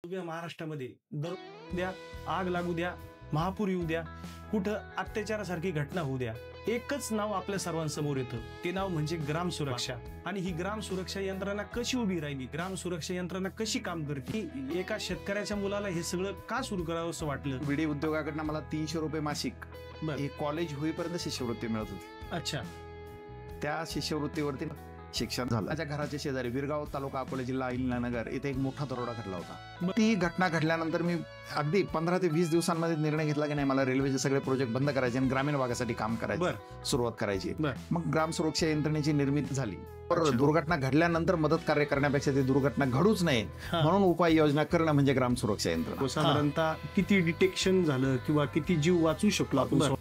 उभ्या महाराष्ट्रामध्ये दर द्या, आग लागू द्या, महापूर येऊ द्या, कुठं अत्याचारासारखी घटना होऊ द्या, एकच नाव आपल्या सर्वांसमोर येतं. ते नाव म्हणजे ग्राम सुरक्षा. आणि ही ग्राम सुरक्षा यंत्रणा कशी उभी राहिली, ग्राम सुरक्षा यंत्रणा कशी काम करते, एका शेतकऱ्याच्या मुलाला हे सगळं का सुरू करावं असं वाटलं? विडी उद्योगाकडनं मला 300 रुपये मासिक हे कॉलेज होईपर्यंत शिष्यवृत्ती मिळत होती. अच्छा. त्या शिष्यवृत्तीवरती शिक्षण झालं. माझ्या घराच्या शेजारी विरगाव तालुका अकोला जिल्हा अहिल्यानगर इथे एक मोठा दरोडा घडला होता. ती घटना घडल्यानंतर मी अगदी 15 ते 20 दिवसांमध्ये निर्णय घेतला की नाही, मला रेल्वेचे सगळे प्रोजेक्ट बंद करायचे आणि ग्रामीण भागासाठी काम करायचं सुरुवात करायची. मग ग्राम सुरक्षा यंत्रणेची निर्मिती झाली. दुर्घटना घडल्यानंतर मदत कार्य करण्यापेक्षा ती दुर्घटना घडूच नये म्हणून उपाययोजना करणं म्हणजे ग्राम सुरक्षा यंत्रणा. साधारणतः किती डिटेक्शन झालं किंवा किती जीव वाचू शकलो आपण?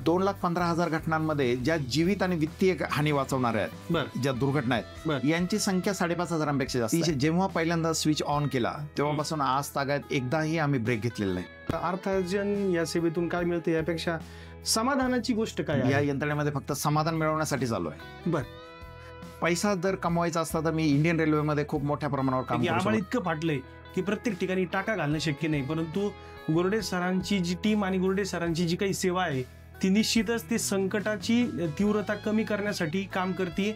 2,15,000 घटनांमध्ये ज्या जीवित आणि वित्तीय हानी वाचवणाऱ्या आहेत, ज्या दुर्घटना आहेत, यांची संख्या 5,500पेक्षा जास्त. जेव्हा पहिल्यांदा स्विच ऑन केला तेव्हापासून आज तागायत एकदाही आम्ही ब्रेक घेतलेला नाही. अर्थार्जन या सेवेतून काय मिळतं यापेक्षा समाधानाची गोष्ट काय? या यंत्रणेमध्ये फक्त समाधान मिळवण्यासाठी चालू आहे. बर, पैसा जर कमवायचा असता तर मी इंडियन रेल्वेमध्ये खूप मोठ्या प्रमाणावर काम करतो. आम्हाला इतकं फाटलंय की प्रत्येक ठिकाणी टाका घालणं शक्य नाही, परंतु गुरडे सरांची जी टीम आणि गुरडे सरांची जी काही सेवा आहे ती निश्चितच ती संकटाची तीव्रता कमी करण्यासाठी काम करते.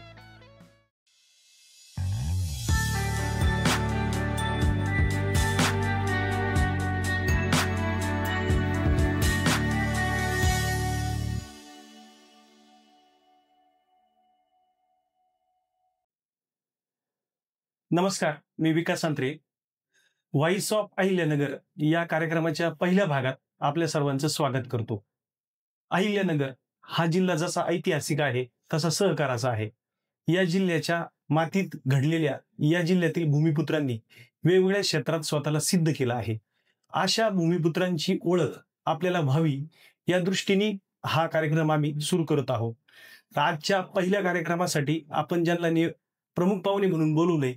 नमस्कार, मी विकास अंत्रे. व्हॉइस ऑफ अहिल्यानगर या कार्यक्रमाच्या पहिल्या भागात आपल्या सर्वांचं स्वागत करतो. अहिल्यानगर हा जिल्हा जसा ऐतिहासिक आहे तसा सहकाराचा आहे. या जिल्ह्याच्या मातीत घडलेल्या या जिल्ह्यातील भूमिपुत्रांनी वेगवेगळ्या क्षेत्रात स्वतःला सिद्ध केलं आहे. अशा भूमिपुत्रांची ओळख आपल्याला व्हावी या दृष्टीने हा कार्यक्रम आम्ही सुरू करत आहोत. आजच्या पहिल्या कार्यक्रमासाठी आपण ज्यांना प्रमुख पाहुणे म्हणून बोलवले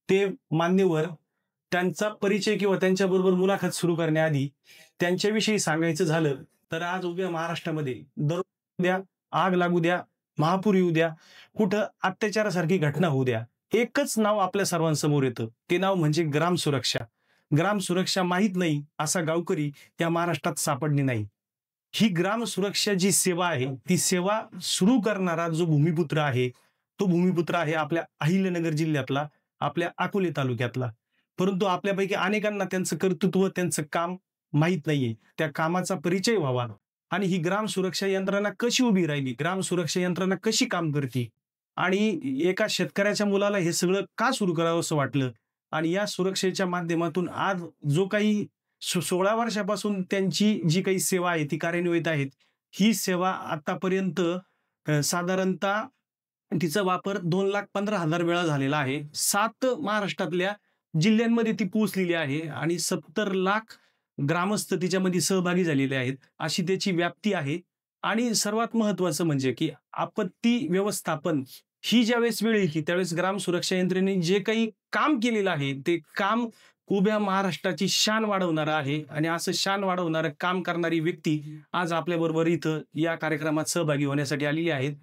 ते मान्यवर, त्यांचा परिचय किंवा त्यांच्याबरोबर मुलाखत सुरू करण्याआधी त्यांच्याविषयी सांगायचं झालं तर आज उभ्या महाराष्ट्रामध्ये दर द्या, आग लागू द्या, महापूर येऊ द्या, कुठं अत्याचारासारखी घटना होऊ द्या, एकच नाव आपल्या सर्वांसमोर येतं. ते नाव म्हणजे ग्राम सुरक्षा. ग्राम सुरक्षा माहीत नाही असा गावकरी या महाराष्ट्रात सापडणे नाही. ही ग्राम सुरक्षा जी सेवा आहे ती सेवा सुरू करणारा जो भूमिपुत्र आहे तो भूमिपुत्र आहे आपल्या अहिल्यानगर जिल्ह्यातला, आपल्या अकोले तालुक्यातला. परंतु आपल्यापैकी अनेकांना त्यांचं कर्तृत्व, त्यांचं काम माहीत नाहीये. त्या कामाचा परिचय व्हावा आणि ही ग्राम सुरक्षा यंत्रणा कशी उभी राहिली, ग्राम सुरक्षा यंत्रणा कशी काम करते आणि एका शेतकऱ्याच्या मुलाला हे सगळं का सुरू करावं असं वाटलं. आणि या सुरक्षेच्या माध्यमातून आज जो काही 16 वर्षापासून त्यांची जी काही सेवा आहे ती कार्यान्वित आहेत. ही सेवा आतापर्यंत साधारणतः तिचा वापर 2,15,000 वेळा झालेला आहे. 7 महाराष्ट्रातल्या जिल्ह्यांमध्ये ती पोहोचलेली आहे आणि 70 लाख ग्रामस्थ तिच्यामध्ये सहभागी झालेले आहेत, अशी त्याची व्याप्ती आहे. आणि सर्वात महत्वाचं म्हणजे की आपत्ती व्यवस्थापन ही ज्यावेळेस वेळ येते त्यावेळेस ग्राम सुरक्षा यंत्रणेने जे काही काम केलेलं आहे ते काम उभ्या महाराष्ट्राची शान वाढवणारं आहे. आणि असं शान वाढवणारं काम करणारी व्यक्ती आज आपल्याबरोबर इथं या कार्यक्रमात सहभागी होण्यासाठी आलेली आहेत.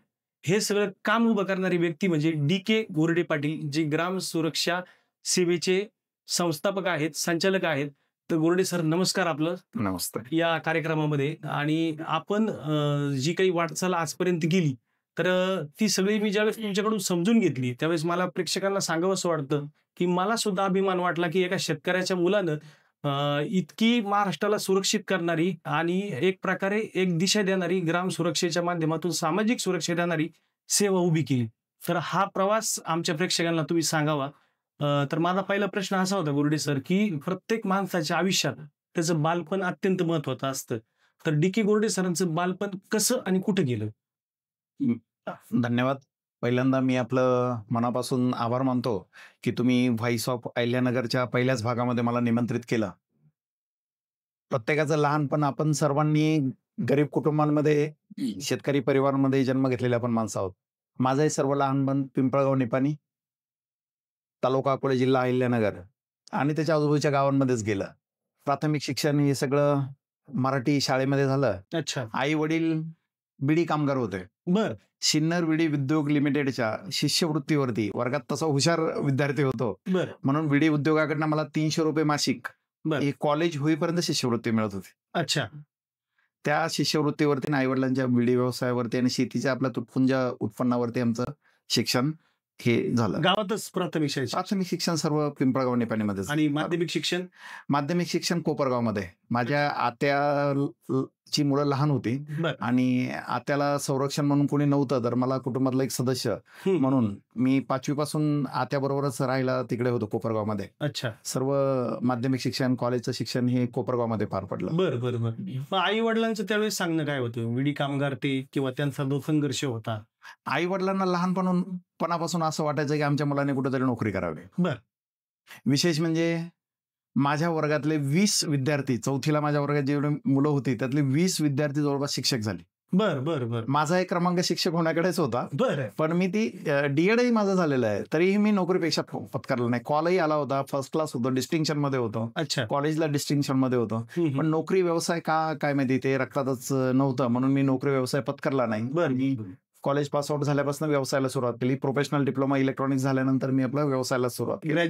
हे सगळं काम उभं करणारी व्यक्ती म्हणजे DK गोरडे पाटील, जे ग्राम सुरक्षा सेवेचे संस्थापक आहेत, संचालक आहेत. तर गोरडे सर, नमस्कार आपलं. नमस्ते. या कार्यक्रमामध्ये आणि आपण जी काही वाटचाल आजपर्यंत केली तर ती सगळी मी ज्यावेळेस तुमच्याकडून समजून घेतली त्यावेळेस मला प्रेक्षकांना सांगावं असं वाटतं की मला सुद्धा अभिमान वाटला की एका शेतकऱ्याच्या मुलानं इतकी महाराष्ट्राला सुरक्षित करणारी आणि एक प्रकारे एक दिशा देणारी, ग्राम सुरक्षेच्या माध्यमातून सामाजिक सुरक्षा देणारी सेवा उभी केली. तर हा प्रवास आमच्या प्रेक्षकांना तुम्ही सांगावा. तर माझा पहिला प्रश्न असा होता गोरडे सर की प्रत्येक माणसाच्या आयुष्यात त्याचं बालपण अत्यंत महत्वाचं असतं. तर DK गोरडे सरांचं बालपण कसं आणि कुठं गेलं? धन्यवाद. पहिल्यांदा मी आपलं मनापासून आभार मानतो की तुम्ही व्हॉइस ऑफ अहिल्यानगरच्या पहिल्याच भागामध्ये मला निमंत्रित केलं. प्रत्येकाचं लहानपण, आपण सर्वांनी गरीब कुटुंबांमध्ये, शेतकरी परिवारामध्ये जन्म घेतलेले आपण माणसं आहोत. माझंही सर्व लहानपण पिंपळगाव निपाणी, तालुका अकोले, जिल्हा अहिल्यानगर आणि त्याच्या आजूबाजूच्या गावांमध्येच गेलं. प्राथमिक शिक्षण हे सगळं मराठी शाळेमध्ये झालं. अच्छा. आई वडील बिडी कामगार होते. बर. सिन्नर विडी उद्योग लिमिटेडच्या शिष्यवृत्तीवरती वर्गात तसा हुशार विद्यार्थी होतो बर. म्हणून विडी उद्योगाकडनं मला 300 रुपये मासिक बरं. एक कॉलेज होईपर्यंत शिष्यवृत्ती मिळत होती. अच्छा. त्या शिष्यवृत्तीवरती आईवडिलांच्या बिडी व्यवसायावरती आणि शेतीच्या आपल्या तुटपुंज उत्पन्नावरती आमचं शिक्षण हे झालं. गावातच प्राथमिक शाळेत प्राथमिक शिक्षण सर्व पिंपळगाव निपाणीमध्ये. आणि माध्यमिक शिक्षण? माध्यमिक शिक्षण कोपरगावमध्ये. माझ्या आत्याची मुलं लहान होती बरं. आणि आत्याला संरक्षण म्हणून कोणी नव्हतं, तर मला कुटुंबातलं एक सदस्य म्हणून मी 5वी पासून आत्याबरोबरच राहायला तिकडे होतो कोपरगावमध्ये. अच्छा. सर्व माध्यमिक शिक्षण, कॉलेजचं शिक्षण हे कोपरगावमध्ये पार पडलं. बरं बरं बरं. मग आई वडिलांचं त्यावेळेस सांगणं काय होतं? विडी कामगार ते किंवा त्यांचा जो संघर्ष होता? आई वडिलांना लहानपणापासून असं वाटायचं की आमच्या मुलाने कुठेतरी नोकरी करावी. बरं. विशेष म्हणजे माझ्या वर्गातले 20 विद्यार्थी, चौथीला माझ्या वर्गात जेवढे मुलं होती त्यातले 20 विद्यार्थी जवळपास शिक्षक झाले. बरं बरं बरं. माझा एक क्रमांक शिक्षक होण्याकडेच होता. बरं. पण मी ती डीएडही माझं झालेलं आहे, तरीही मी नोकरीपेक्षा पत्करलं नाही. कॉलही आला होता, फर्स्ट क्लास होतो, डिस्टिंक्शन मध्ये होतो. अच्छा. कॉलेजला डिस्टिंक्शन मध्ये होतो. पण नोकरी व्यवसाय काय माहिती ते रक्तातच नव्हतं, म्हणून मी नोकरी व्यवसाय पत्करला नाही. मी कॉलेज पास आउट झाल्यापासून व्यवसायाला सुरुवात केली. प्रोफेशनल डिप्लोमा इलेक्ट्रॉनिक्स झाल्यानंतर मी आपला व्यवसायाला सुरुवात केली.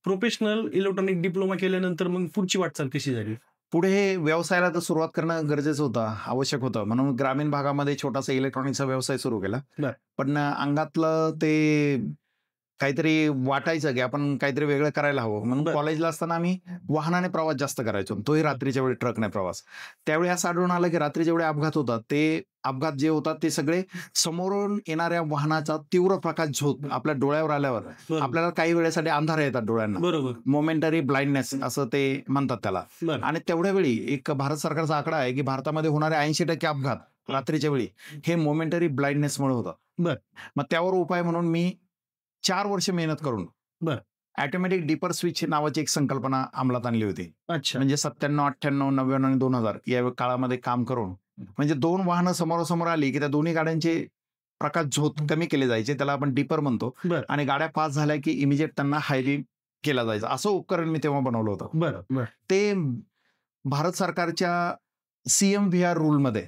प्रोफेशनल इलेक्ट्रॉनिक डिप्लोमा केल्यानंतर मग पुढची वाटचाल कशी झाली? पुढे व्यवसायाला तर सुरुवात करणं गरजेचं होतं, आवश्यक होतं, म्हणून ग्रामीण भागामध्ये छोटासा इलेक्ट्रॉनिक्सचा व्यवसाय सुरू केला. पण अंगातलं ते काहीतरी वाटायचं की आपण काहीतरी वेगळं करायला हवं, म्हणून कॉलेजला असताना आम्ही वाहनाने प्रवास जास्त करायचो, तोही रात्रीच्या वेळी ट्रकने प्रवास. त्यावेळी असं आढळून आलं की रात्री जेवढे अपघात होतात ते अपघात जे होतात ते सगळे समोरून येणाऱ्या वाहनाचा तीव्र प्रकाश झोत आपल्या डोळ्यावर आल्यावर आपल्याला काही वेळेसाठी अंधार येतात डोळ्यांना. बरोबर. मोमेंटरी ब्लाइंडनेस असं ते म्हणतात त्याला. आणि तेवढ्या वेळी एक भारत सरकारचा आकडा आहे की भारतामध्ये होणारे 80% अपघात रात्रीच्या वेळी हे मोमेंटरी ब्लाइंडनेसमुळे होतं. मग त्यावर उपाय म्हणून मी 4 वर्ष मेहनत करून ऑटोमॅटिक डिपर स्विच नावाची एक संकल्पना अंमलात आणली होती. म्हणजे 97, 98, 99 आणि 2000 या काळामध्ये काम करून, म्हणजे 2 वाहनं समोरासमोर आली की त्या दोन्ही गाड्यांचे प्रकाश झोत कमी केले जायचे, त्याला आपण डिपर म्हणतो. आणि गाड्या पास झाल्या की इमिजिएट त्यांना हायली केला जायचा. असं उपकरण मी तेव्हा बनवलं होतं. ते भारत सरकारच्या CMVR रूलमध्ये,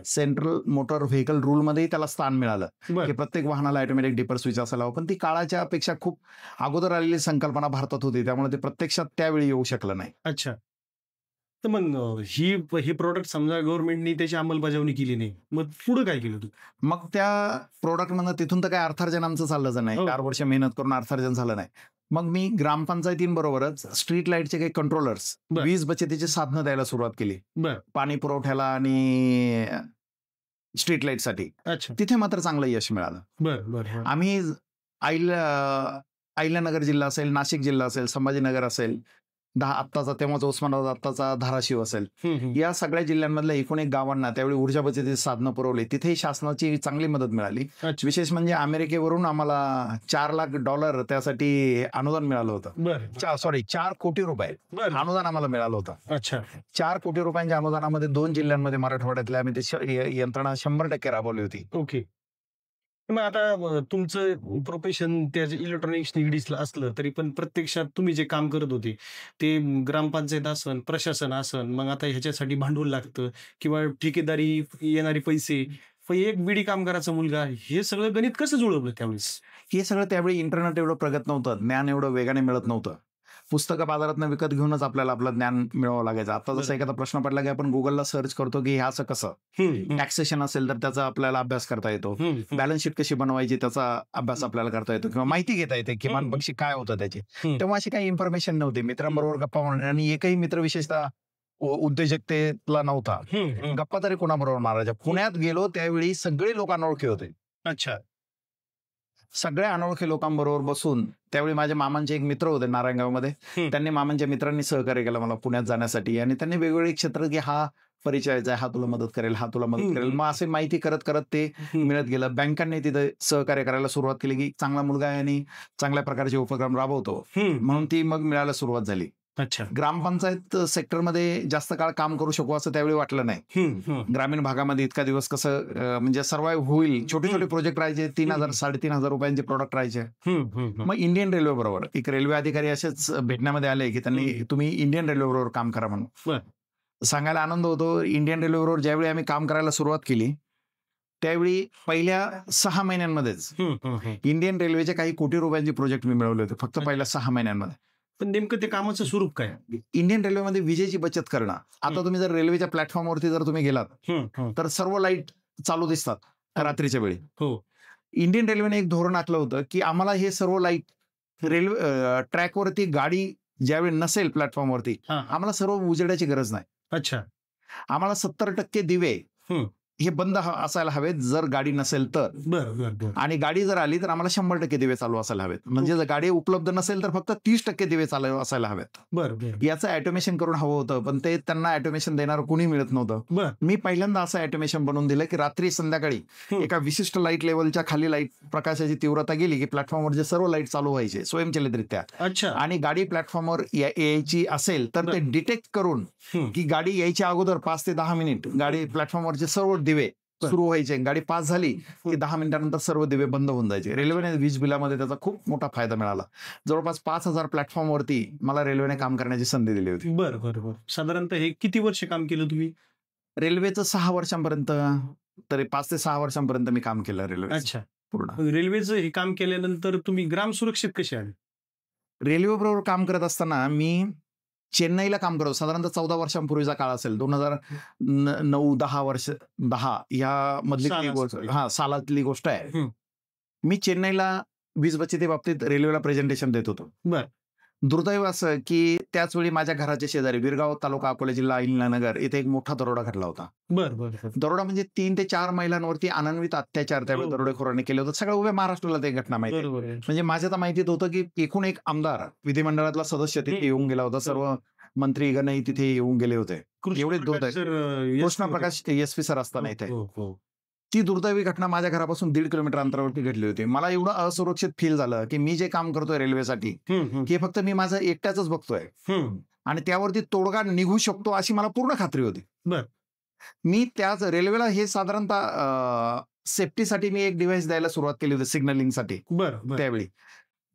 सेंट्रल मोटर व्हेकल रूलमध्येही त्याला स्थान मिळालं की प्रत्येक वाहनाला ऑटोमॅटिक डिपर स्विच असायला हवं. पण ती काळाच्या पेक्षा खूप अगोदर आलेली संकल्पना भारतात होती, त्यामुळे ते प्रत्यक्षात त्यावेळी येऊ शकलं नाही. अच्छा. तर मग हे प्रोडक्ट समजा गव्हर्नमेंटनी त्याची अंमलबजावणी केली नाही, मग पुढे काय केलं तू? मग त्या प्रोडक्ट मधनं तिथून तर काय अर्थार्जन आमचं चाललं नाही. 4 वर्ष मेहनत करून अर्थार्जन झालं नाही. मग मी ग्रामपंचायतींबरोबरच स्ट्रीट लाईटचे काही कंट्रोलर्स, वीज बचतीची साधनं द्यायला सुरुवात केली पाणी पुरवठ्याला आणि स्ट्रीट लाईटसाठी. तिथे मात्र चांगलं यश मिळालं. आम्ही अहिल्यानगर जिल्हा असेल, नाशिक जिल्हा असेल, संभाजीनगर असेल, आत्ताचा तेव्हाचा उस्मानाबाद, आत्ताचा धाराशिव असेल, या सगळ्या जिल्ह्यांमधल्या एकूण एक गावांना त्यावेळी ऊर्जा बचतीची साधनं पुरवली. तिथेही शासनाची चांगली मदत मिळाली. विशेष म्हणजे अमेरिकेवरून आम्हाला $4 लाख त्यासाठी अनुदान मिळालं होतं. 4 कोटी रुपये अनुदान आम्हाला मिळालं होतं. 4 कोटी रुपयांच्या अनुदानामध्ये 2 जिल्ह्यांमध्ये मराठवाड्यातल्या आम्ही ते यंत्रणा 100% राबवली होती. ओके. मग आता तुमचं प्रोफेशन त्या इलेक्ट्रॉनिक्स निगडीतलं असलं तरी पण प्रत्यक्षात तुम्ही जे काम करत होते ते ग्रामपंचायत असन, प्रशासन असन, मग आता ह्याच्यासाठी भांडवल लागतं किंवा ठेकेदारी येणारे पैसे, एक बिडी कामगाराचा मुलगा, हे सगळं गणित कसं जुळवलं त्यावेळेस? हे सगळं त्यावेळी इंटरनेट एवढं प्रगत नव्हतं, ज्ञान एवढं वेगाने मिळत नव्हतं. पुस्तकं बाजारातनं विकत घेऊनच आपल्याला आपलं ज्ञान मिळवावं लागायचं. आता जसं एखादा प्रश्न पडला की आपण गुगलला सर्च करतो की हे असं कसं, टॅक्सेशन असेल तर त्याचा आपल्याला अभ्यास करता येतो, बॅलन्स शीट कशी बनवायची त्याचा अभ्यास आपल्याला करता येतो, किंवा माहिती घेता येते किमान पक्षी काय होतं त्याची. तेव्हा अशी काही इन्फॉर्मेशन नव्हती. मित्रांबरोबर गप्पा मारणे, आणि एकही मित्र विशेषतः उद्योजकतेला नव्हता. गप्पा तरी कोणाबरोबर मारायच्या. पुण्यात गेलो त्यावेळी सगळे लोक अनोळखी होते. सगळ्या अनोळखी लोकांबरोबर बसून, त्यावेळी माझ्या मामांचे एक मित्र होते नारायणगावमध्ये, त्यांनी मामांच्या मित्रांनी सहकार्य केलं मला पुण्यात जाण्यासाठी, आणि त्यांनी वेगवेगळे क्षेत्र की हा परिचयाचा आहे, हा तुला मदत करेल, हा तुला मदत करेल, मग असे माहिती करत करत ते मिळत गेलं. बँकांनी तिथे सहकार्य करायला सुरुवात केली की चांगला मुलगा आहे आणि चांगल्या प्रकारचे उपक्रम राबवतो, म्हणून ती मग मिळायला सुरुवात झाली. ग्रामपंचायत सेक्टरमध्ये जास्त काळ काम करू शकू असं त्यावेळी वाटलं नाही. ग्रामीण भागामध्ये इतका दिवस कसं म्हणजे सर्वाइव्ह होईल, छोटे छोटे प्रोजेक्ट राहायचे, 3,000 3,500 रुपयांचे प्रोडक्ट राहायचे. मग इंडियन रेल्वे बरोबर एक रेल्वे अधिकारी असेच भेटण्यामध्ये आले की त्यांनी तुम्ही इंडियन रेल्वे बरोबर काम करा म्हणून. सांगायला आनंद होतो, इंडियन रेल्वे बरोबर ज्यावेळी आम्ही काम करायला सुरुवात केली त्यावेळी पहिल्या 6 महिन्यांमध्येच इंडियन रेल्वेचे काही कोटी रुपयांचे प्रोजेक्ट मी मिळवले होते, फक्त पहिल्या 6 महिन्यांमध्ये. पण नेमकं ते कामाचं स्वरूप काय? इंडियन रेल्वेमध्ये विजेची बचत करणं. आता तुम्ही जर रेल्वेच्या प्लॅटफॉर्मवरती जर तुम्ही गेलात तर सर्व लाईट चालू दिसतात रात्रीच्या वेळी. हो. इंडियन रेल्वेने एक धोरण आखलं होतं की आम्हाला हे सर्व लाईट रेल्वे ट्रॅकवरती गाडी ज्यावेळी नसेल प्लॅटफॉर्मवरती आम्हाला सर्व उजेडाची गरज नाही. अच्छा. आम्हाला 70% दिवे हे बंद असायला हवेत जर गाडी नसेल तर. बरं. आणि गाडी जर आली तर आम्हाला 100% दिवे चालू असायला हवेत. म्हणजे जर गाडी उपलब्ध नसेल तर फक्त 30% दिवे चालू असायला हवेत. बरं. याचं ऑटोमेशन करून हवं होतं, पण ते त्यांना ऑटोमेशन देणार कोणी मिळत नव्हतं. मी पहिल्यांदा असं ऑटोमेशन बनवून दिलं की रात्री संध्याकाळी एका विशिष्ट लाईट लेवलच्या खाली लाईट प्रकाशाची तीव्रता गेली की प्लॅटफॉर्मवर जे सर्व लाईट चालू व्हायचे स्वयंचलितरित्या. अच्छा. आणि गाडी प्लॅटफॉर्मवर यायची असेल तर ते डिटेक्ट करून की गाडी यायच्या अगोदर 5 ते 10 मिनिट गाडी प्लॅटफॉर्मवरचे सर्व दिवे सुरू व्हायचे. गाडी पास झाली की 10 मिनिटांनंतर सर्व दिवे बंद होऊन जायचे. रेल्वेने वीज बिलामध्ये त्याचा खूप मोठा फायदा मिळाला. जवळपास 5,000 प्लॅटफॉर्मवरती मला रेल्वेने काम करण्याची संधी दिली होती. बरं. साधारणतः हे किती वर्ष काम केलं तुम्ही? रेल्वेचं 6 वर्षांपर्यंत, तरी 5 ते 6 वर्षांपर्यंत मी काम केलं रेल्वे. अच्छा. पूर्ण रेल्वेचं हे काम केल्यानंतर तुम्ही ग्राम सुरक्षित कसे आले? रेल्वे बरोबर काम करत असताना मी चेन्नईला काम करतो. साधारणतः 14 वर्षांपूर्वीचा काळ असेल, 2009-10 या मधली गोष्ट, सालातली गोष्ट आहे. मी चेन्नईला वीज बचती बाबतीत रेल्वेला प्रेझेंटेशन देत होतो. दुर्दैव असं की त्याच वेळी माझ्या घराच्या शेजारी विरगाव तालुका अकोला जिल्हा अहिल्यानगर इथे एक मोठा दरोडा घडला होता. दरोडा म्हणजे 3 ते 4 महिलांवरती अनन्वित अत्याचार त्यावेळी दरोडेखोरांनी केले होते. सगळ्या उभ्या महाराष्ट्राला ते घटना माहिती. म्हणजे माझ्या तर माहितीत होतं की एकूण एक आमदार विधिमंडळातला सदस्य तिथे येऊन गेला होता. सर्व मंत्रीगणही तिथे येऊन गेले होते. एवढे कृष्ण प्रकाश एसपी सर असताना इथे. ती दुर्दैवी घटना माझ्या घरापासून 1.5 किलोमीटर अंतरावरती घडली होती. मला एवढं असुरक्षित फील झालं की मी जे काम करतोय रेल्वेसाठी हे फक्त मी माझं एकट्याच बघतोय आणि त्यावरती तोडगा निघू शकतो अशी मला पूर्ण खात्री होती. मी त्याच रेल्वेला हे साधारणतः सेफ्टीसाठी मी एक डिव्हाइस द्यायला सुरुवात केली होती सिग्नलिंगसाठी. त्यावेळी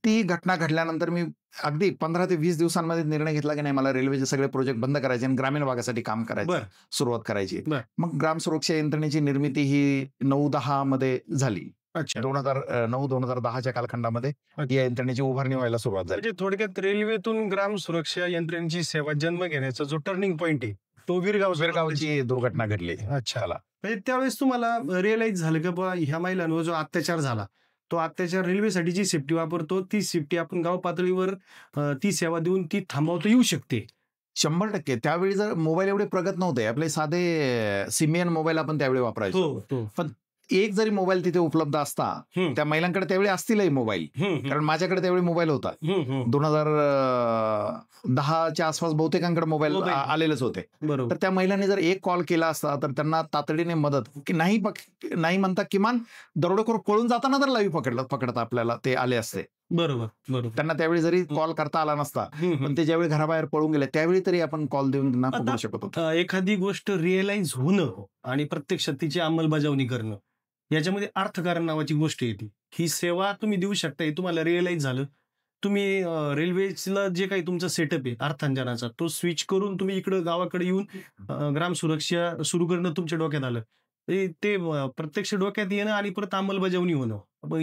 ती घटना घडल्यानंतर मी अगदी 15 ते 20 दिवसांमध्ये निर्णय घेतला की नाही, मला रेल्वेचे सगळे प्रोजेक्ट बंद करायचे आणि ग्रामीण भागासाठी काम करायचं सुरुवात करायची. मग ग्राम सुरक्षा यंत्रणेची निर्मिती ही 9-10 मध्ये झाली. 2009-2010च्या कालखंडामध्ये या यंत्रणेची उभारणी व्हायला सुरुवात झाली. म्हणजे थोडक्यात रेल्वेतून ग्राम सुरक्षा यंत्रणेची सेवा जन्म घेण्याचा जो टर्निंग पॉइंट आहे तो विरगावची दुर्घटना घडली. अच्छा. म्हणजे त्यावेळेस तुम्हाला रिअलाइज झालं का बा ह्या महिलांवर जो अत्याचार झाला तो अत्याचार रेल्वेसाठी जी सेफ्टी वापरतो ती सेफ्टी आपण गाव पातळीवर ती सेवा देऊन ती थांबवता येऊ शकते. 100%. त्यावेळी जर मोबाईल एवढे प्रगत नव्हते, आपले साधे सिमियन मोबाईल आपण त्यावेळी वापरायचो. पण एक जरी मोबाईल तिथे उपलब्ध असता त्या महिलांकडे त्यावेळी असतीलही मोबाईल, कारण माझ्याकडे त्यावेळी मोबाईल होता. 2010च्या आसपास बहुतेकांकडे मोबाईल आलेलेच होते. तर त्या महिलांनी जर एक कॉल केला असता तर त्यांना तातडीने मदत की नाही म्हणता किमान दरोडेखोर पळून जाताना तर लाईव्ह पकडता आपल्याला ते आले असते. बरोबर. त्यांना त्यावेळी जरी कॉल करता आला नसता, पण ते ज्यावेळी घराबाहेर पळून गेले त्यावेळी तरी आपण कॉल देऊन त्यांना पकडू शकत होतो. एखादी गोष्ट रिअलाइज होणं आणि प्रत्यक्षात तिची अंमलबजावणी करणं याच्यामध्ये अर्थकारण नावाची गोष्ट येते. ही सेवा तुम्ही देऊ शकता, हे तुम्हाला रिअलाइज झालं, तुम्ही रेल्वेला जे काही तुमचा सेटअप आहे अर्थांजनाचा तो स्विच करून तुम्ही इकडं गावाकडे येऊन ग्राम सुरक्षा सुरू करणं तुमच्या डोक्यात आलं. ते प्रत्यक्ष डोक्यात येणं आणि परत अंमलबजावणी होणं,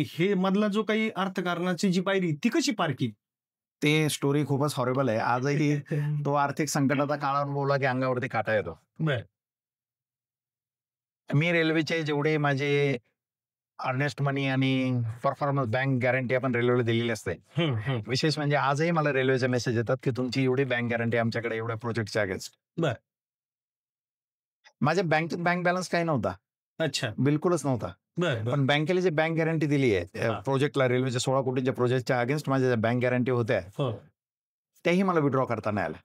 हे मधला जो काही अर्थकारणाची जी पायरी ती कशी पार केली? ते स्टोरी खूपच हॉरेबल आहे. आजही तो आर्थिक संकटाचा काळ अनुभवला की अंगावरती काटा येतो. मी रेल्वेचे जेवढे माझे अर्नेस्ट मनी आणि परफॉर्मन्स बँक गॅरंटी आपण रेल्वेला दिलेली असते, विशेष म्हणजे आजही मला रेल्वेचे मेसेज येतात की तुमची एवढी बँक गॅरंटी आमच्याकडे एवढ्या प्रोजेक्टच्या अगेन्स्ट. माझ्या बँकेत बँक बॅलन्स काही नव्हता. अच्छा. बिलकुलच नव्हता. पण बँकेला जे बँक गॅरंटी दिली आहे प्रोजेक्टला, रेल्वेच्या 16 कोटींच्या प्रोजेक्टच्या अगेन्स्ट माझ्या ज्या बँक गॅरंटी होत्या त्याही मला विड्रॉ करता नाही आल्या.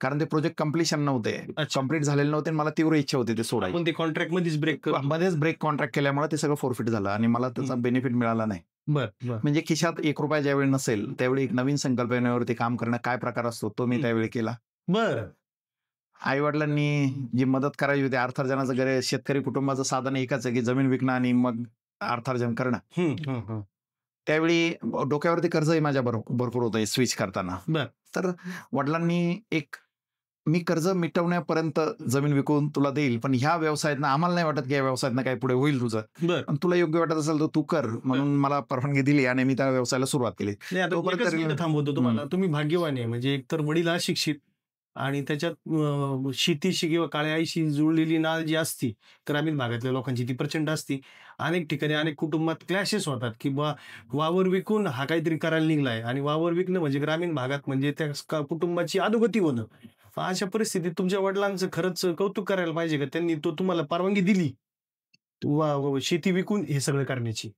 कारण ते प्रोजेक्ट कम्प्लिशन नव्हते, कम्प्लीट झालेले नव्हते. मला तीव्र इच्छा होती ते सोडायची. ते कॉन्ट्रॅक्ट मध्येच ब्रेक कॉन्ट्रॅक्ट केल्यामुळे ते सगळं फॉरफिट झालं आणि मला त्याचा बेनिफिट मिळाला नाही. म्हणजे खिशात 1 रुपया ज्यावेळी नसेल त्यावेळी एक नवीन संकल्पनेवरती काम करणं काय प्रकार असतो तो मी त्यावेळी केला. आई वडिलांनी जी मदत करायची होती अर्थार्जनाचं, शेतकरी कुटुंबाचं साधन एकच आहे की जमीन विकणं आणि मग अर्थार्जन करणं. त्यावेळी डोक्यावरती कर्जही माझ्या भरपूर होतं स्विच करताना. तर वडिलांनी एक मी कर्ज मिटवण्यापर्यंत जमीन विकून तुला देईल, पण ह्या व्यवसायातनं आम्हाला नाही वाटत की या व्यवसायातनं काही पुढे होईल तुझं, बर पण तुला योग्य वाटत असेल तर तू कर, म्हणून मला परवानगी दिली आणि मी त्या व्यवसायाला सुरुवात केली. नाही, आता तोपर्यंत एकच मिनिटं थांबवतो तुम्हाला. हम्म. तुम्ही भाग्यवान आहे, म्हणजे एकतर वडील अशिक्षित आणि त्याच्यात शेतीशी किंवा काळ्या आईशी जुळलेली नाळ जी असती ग्रामीण भागातल्या लोकांची ती प्रचंड असती. अनेक ठिकाणी अनेक कुटुंबात क्लॅशेस होतात की बा वावर विकून हा काहीतरी करायला निघलाय, आणि वावर विकणं म्हणजे ग्रामीण भागात म्हणजे त्या कुटुंबाची अधोगती होणं. अशा परिस्थितीत तुमच्या वडिलांचं खरंच कौतुक करायला पाहिजे का, त्यांनी तुम्हाला परवानगी दिली शेती विकून हे सगळं करण्याची.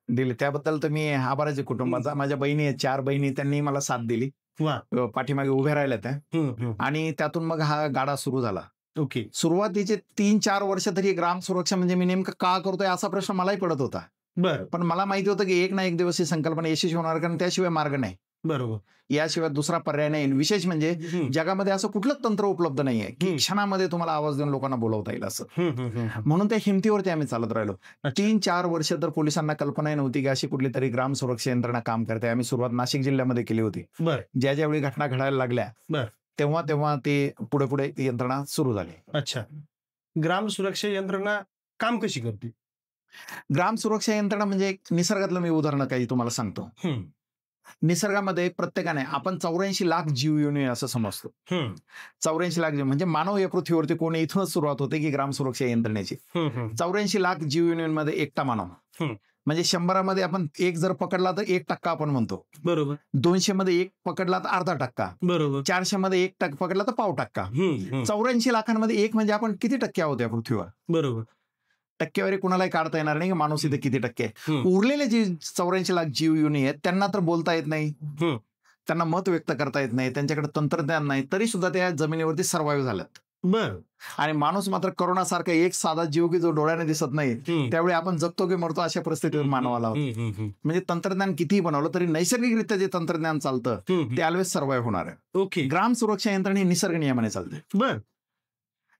दिली त्याबद्दल तर मी आभाराचे कुटुंबाचा. माझ्या बहिणी आहेत, 4 बहिणी, त्यांनी मला साथ दिली. वा. पाठीमागे उभ्या राहिल्या त्या, आणि त्यातून मग हा गाडा सुरू झाला. ओके. सुरुवातीचे 3-4 वर्ष तरी ग्राम सुरक्षा म्हणजे मी नेमकं का करतोय असा प्रश्न मलाही पडत होता. बर. पण मला माहिती होतं की एक ना एक दिवस ही संकल्पना यशस्वी होणार, कारण त्याशिवाय मार्ग नाही, बरोबर, याशिवाय दुसरा पर्याय नाही. विशेष म्हणजे जगामध्ये असं कुठलंच तंत्र उपलब्ध नाहीये की क्षणामध्ये तुम्हाला आवाज देऊन लोकांना बोलवता येईल असं. म्हणून त्या हिमतीवरती आम्ही चालत राहिलो. 3-4 वर्ष तर पोलिसांना कल्पनाही नव्हती की अशी कुठली तरी ग्राम सुरक्षा यंत्रणा काम करते. आम्ही सुरुवात नाशिक जिल्ह्यामध्ये केली होती. बर. ज्या ज्यावेळी घटना घडायला लागल्या बर. तेव्हा ते पुढे पुढे ती यंत्रणा सुरू झाली. अच्छा. ग्राम सुरक्षा यंत्रणा काम कशी करते? ग्राम सुरक्षा यंत्रणा म्हणजे एक निसर्गातलं मी उदाहरण काही तुम्हाला सांगतो. निसर्गामध्ये प्रत्येकाने आपण 84 लाख जीव योनी असं समजतो. 84 लाख जीव म्हणजे मानव या पृथ्वीवरती कोणी इथूनच सुरुवात होते की ग्राम सुरक्षा यंत्रणेची. 84 लाख जीव योनींमध्ये एकटा मानव, म्हणजे 100 आपण एक जर पकडला तर 1% आपण म्हणतो. बरोबर. 200 मध्ये एक पकडला तर अर्धा टक्का. बरोबर. 400 मध्ये एक पकडला तर पाव टक्का. 84 लाखांमध्ये एक म्हणजे आपण किती टक्के आहोत या पृथ्वीवर? बरोबर. टक्केवारी कुणालाही काढता येणार नाही की माणूस इथे किती टक्के आहे. उरलेले जे 84 लाख जीव योनी आहेत त्यांना तर बोलता येत नाही, त्यांना मत व्यक्त करता येत नाही, त्यांच्याकडे तंत्रज्ञान नाही, तरी सुद्धा त्या जमिनीवरती सर्व्हाइव्ह झाल्यात. बर. आणि माणूस मात्र करोनासारखा एक साधा जीव की जो डोळ्याने दिसत नाही, त्यावेळी आपण जगतो की मरतो अशा परिस्थितीवर मानवाला होतो. म्हणजे तंत्रज्ञान कितीही बनवलं तरी नैसर्गिकरित्या जे तंत्रज्ञान चालतं ते ऑलवेज सर्व्हाइव्ह होणार आहे. ओके. ग्राम सुरक्षा यंत्रणा ही निसर्ग नियमाने चालते. बर.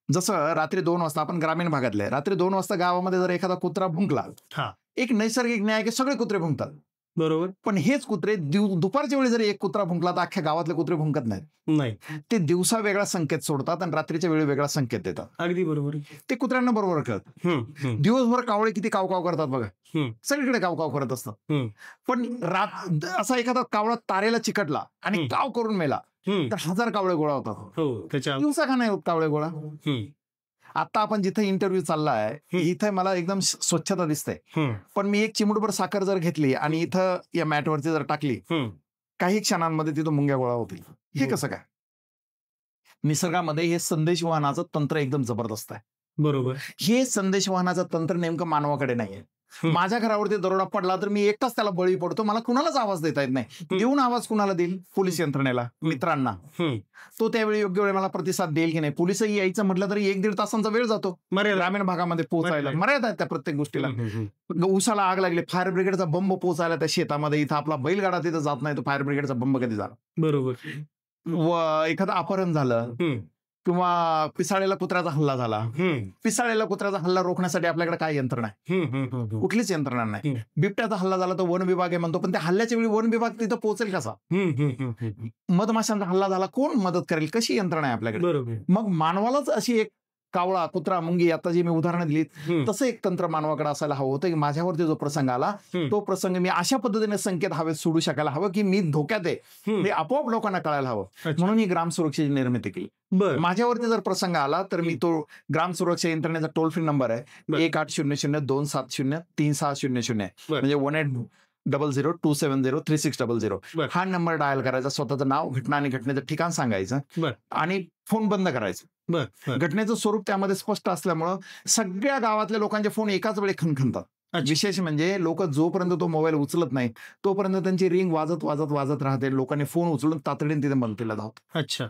जसं रात्री 2 वाजता आपण ग्रामीण भागातले, रात्री 2 वाजता गावामध्ये जर एखादा कुत्रा भुंकला, एक नैसर्गिक न्याय की सगळे कुत्रे भुंकतात. बरोबर. पण हेच कुत्रे दुपारच्या वेळी जर एक कुत्रा भुंकला तर अख्ख्या गावातले कुत्रे भुंकत नाही. ते दिवसा वेगळा संकेत सोडतात आणि रात्रीच्या वेळी वेगळा संकेत देतात. अगदी बरोबर. ते कुत्र्यांना बरोबर कळत. दिवसभर कावळे किती कावकाव करतात बघा, सगळीकडे कावकाव करत असतात. पण असा एखादा कावळा तारेला चिकटला आणि काव करून मेला तर 1000 कावळे गोळा होतात. दिवसा का नाही होत कावळे गोळा? आता आपण जिथे इंटरव्ह्यू चाललाय इथे मला एकदम स्वच्छता दिसते, पण मी एक चिमूटभर साखर जर घेतली आणि इथं या मॅटवरती जर टाकली, काही क्षणांमध्ये तिथं मुंग्या गोळा होतील. हे कसं काय? निसर्गामध्ये हे संदेशवहनाचं तंत्र एकदम जबरदस्त आहे. बरोबर. हे संदेशवहनाचं तंत्र नेमकं मानवाकडे नाहीये. माझ्या घरावरती दरोडा पडला तर मी एकटाच त्याला बळी पडतो, मला कुणालाच आवाज देता येत नाही. देऊन आवाज कुणाला देईल? पोलीस यंत्रणेला, मित्रांना. तो त्यावेळी योग्य वेळी मला प्रतिसाद देईल की नाही? पोलिसही यायचं म्हटलं तरी 1-1.5 तासांचा वेळ जातो ग्रामीण भागामध्ये पोहोचायला. मर्यादा आहेत त्या प्रत्येक गोष्टीला. उसाला आग लागली, फायर ब्रिगेडचा बंब पोहोचायला त्या शेतामध्ये, इथं आपला बैलगाडा तिथं जात नाही, तो फायर ब्रिगेडचा बंब कधी झाला? बरोबर. एखादं अपहरण झालं किंवा पिसाळेला कुत्र्याचा हल्ला झाला, पिसाळेला कुत्र्याचा हल्ला रोखण्यासाठी आपल्याकडे काय यंत्रणा आहे? कुठलीच यंत्रणा नाही. बिबट्याचा हल्ला झाला तर वन विभाग आहे म्हणतो, पण त्या हल्ल्याच्या वेळी वन विभाग तिथं पोहोचेल कसा? मधमाशांचा हल्ला झाला, कोण मदत करेल? कशी यंत्रणा आहे आपल्याकडे? बरोबर. मग मानवालाच अशी एक कावळा, कुत्रा, मुंगी आता जी मी उदाहरणं दिलीत तसं एक तंत्र मानवाकडे असायला हवं होतं की माझ्यावरती जो प्रसंग आला तो प्रसंग मी अशा पद्धतीने संकेत हवेत सोडू शकायला हवं की मी धोक्यात आहे, हे आपोआप लोकांना कळायला हवं. म्हणून ही ग्राम सुरक्षेची निर्मिती केली. माझ्यावरती जर प्रसंग आला तर मी तो ग्राम सुरक्षा यंत्रणेचा टोल फ्री नंबर आहे 1800-270-3600 म्हणजे 1800-270-3600. हा नंबर डायल करायचा, स्वतःचं नाव, घटना आणि घटनेचं ठिकाण सांगायचं आणि फोन बंद करायचं. घटनेचं स्वरूप त्यामध्ये स्पष्ट असल्यामुळं सगळ्या गावातल्या लोकांचे फोन एकाच वेळी खणखणतात. विशेष म्हणजे लोक जोपर्यंत तो मोबाईल उचलत नाही तोपर्यंत त्यांची रिंग वाजत राहते. लोकांनी फोन उचलून तातडीने तिथे मदतीला धावत. अच्छा.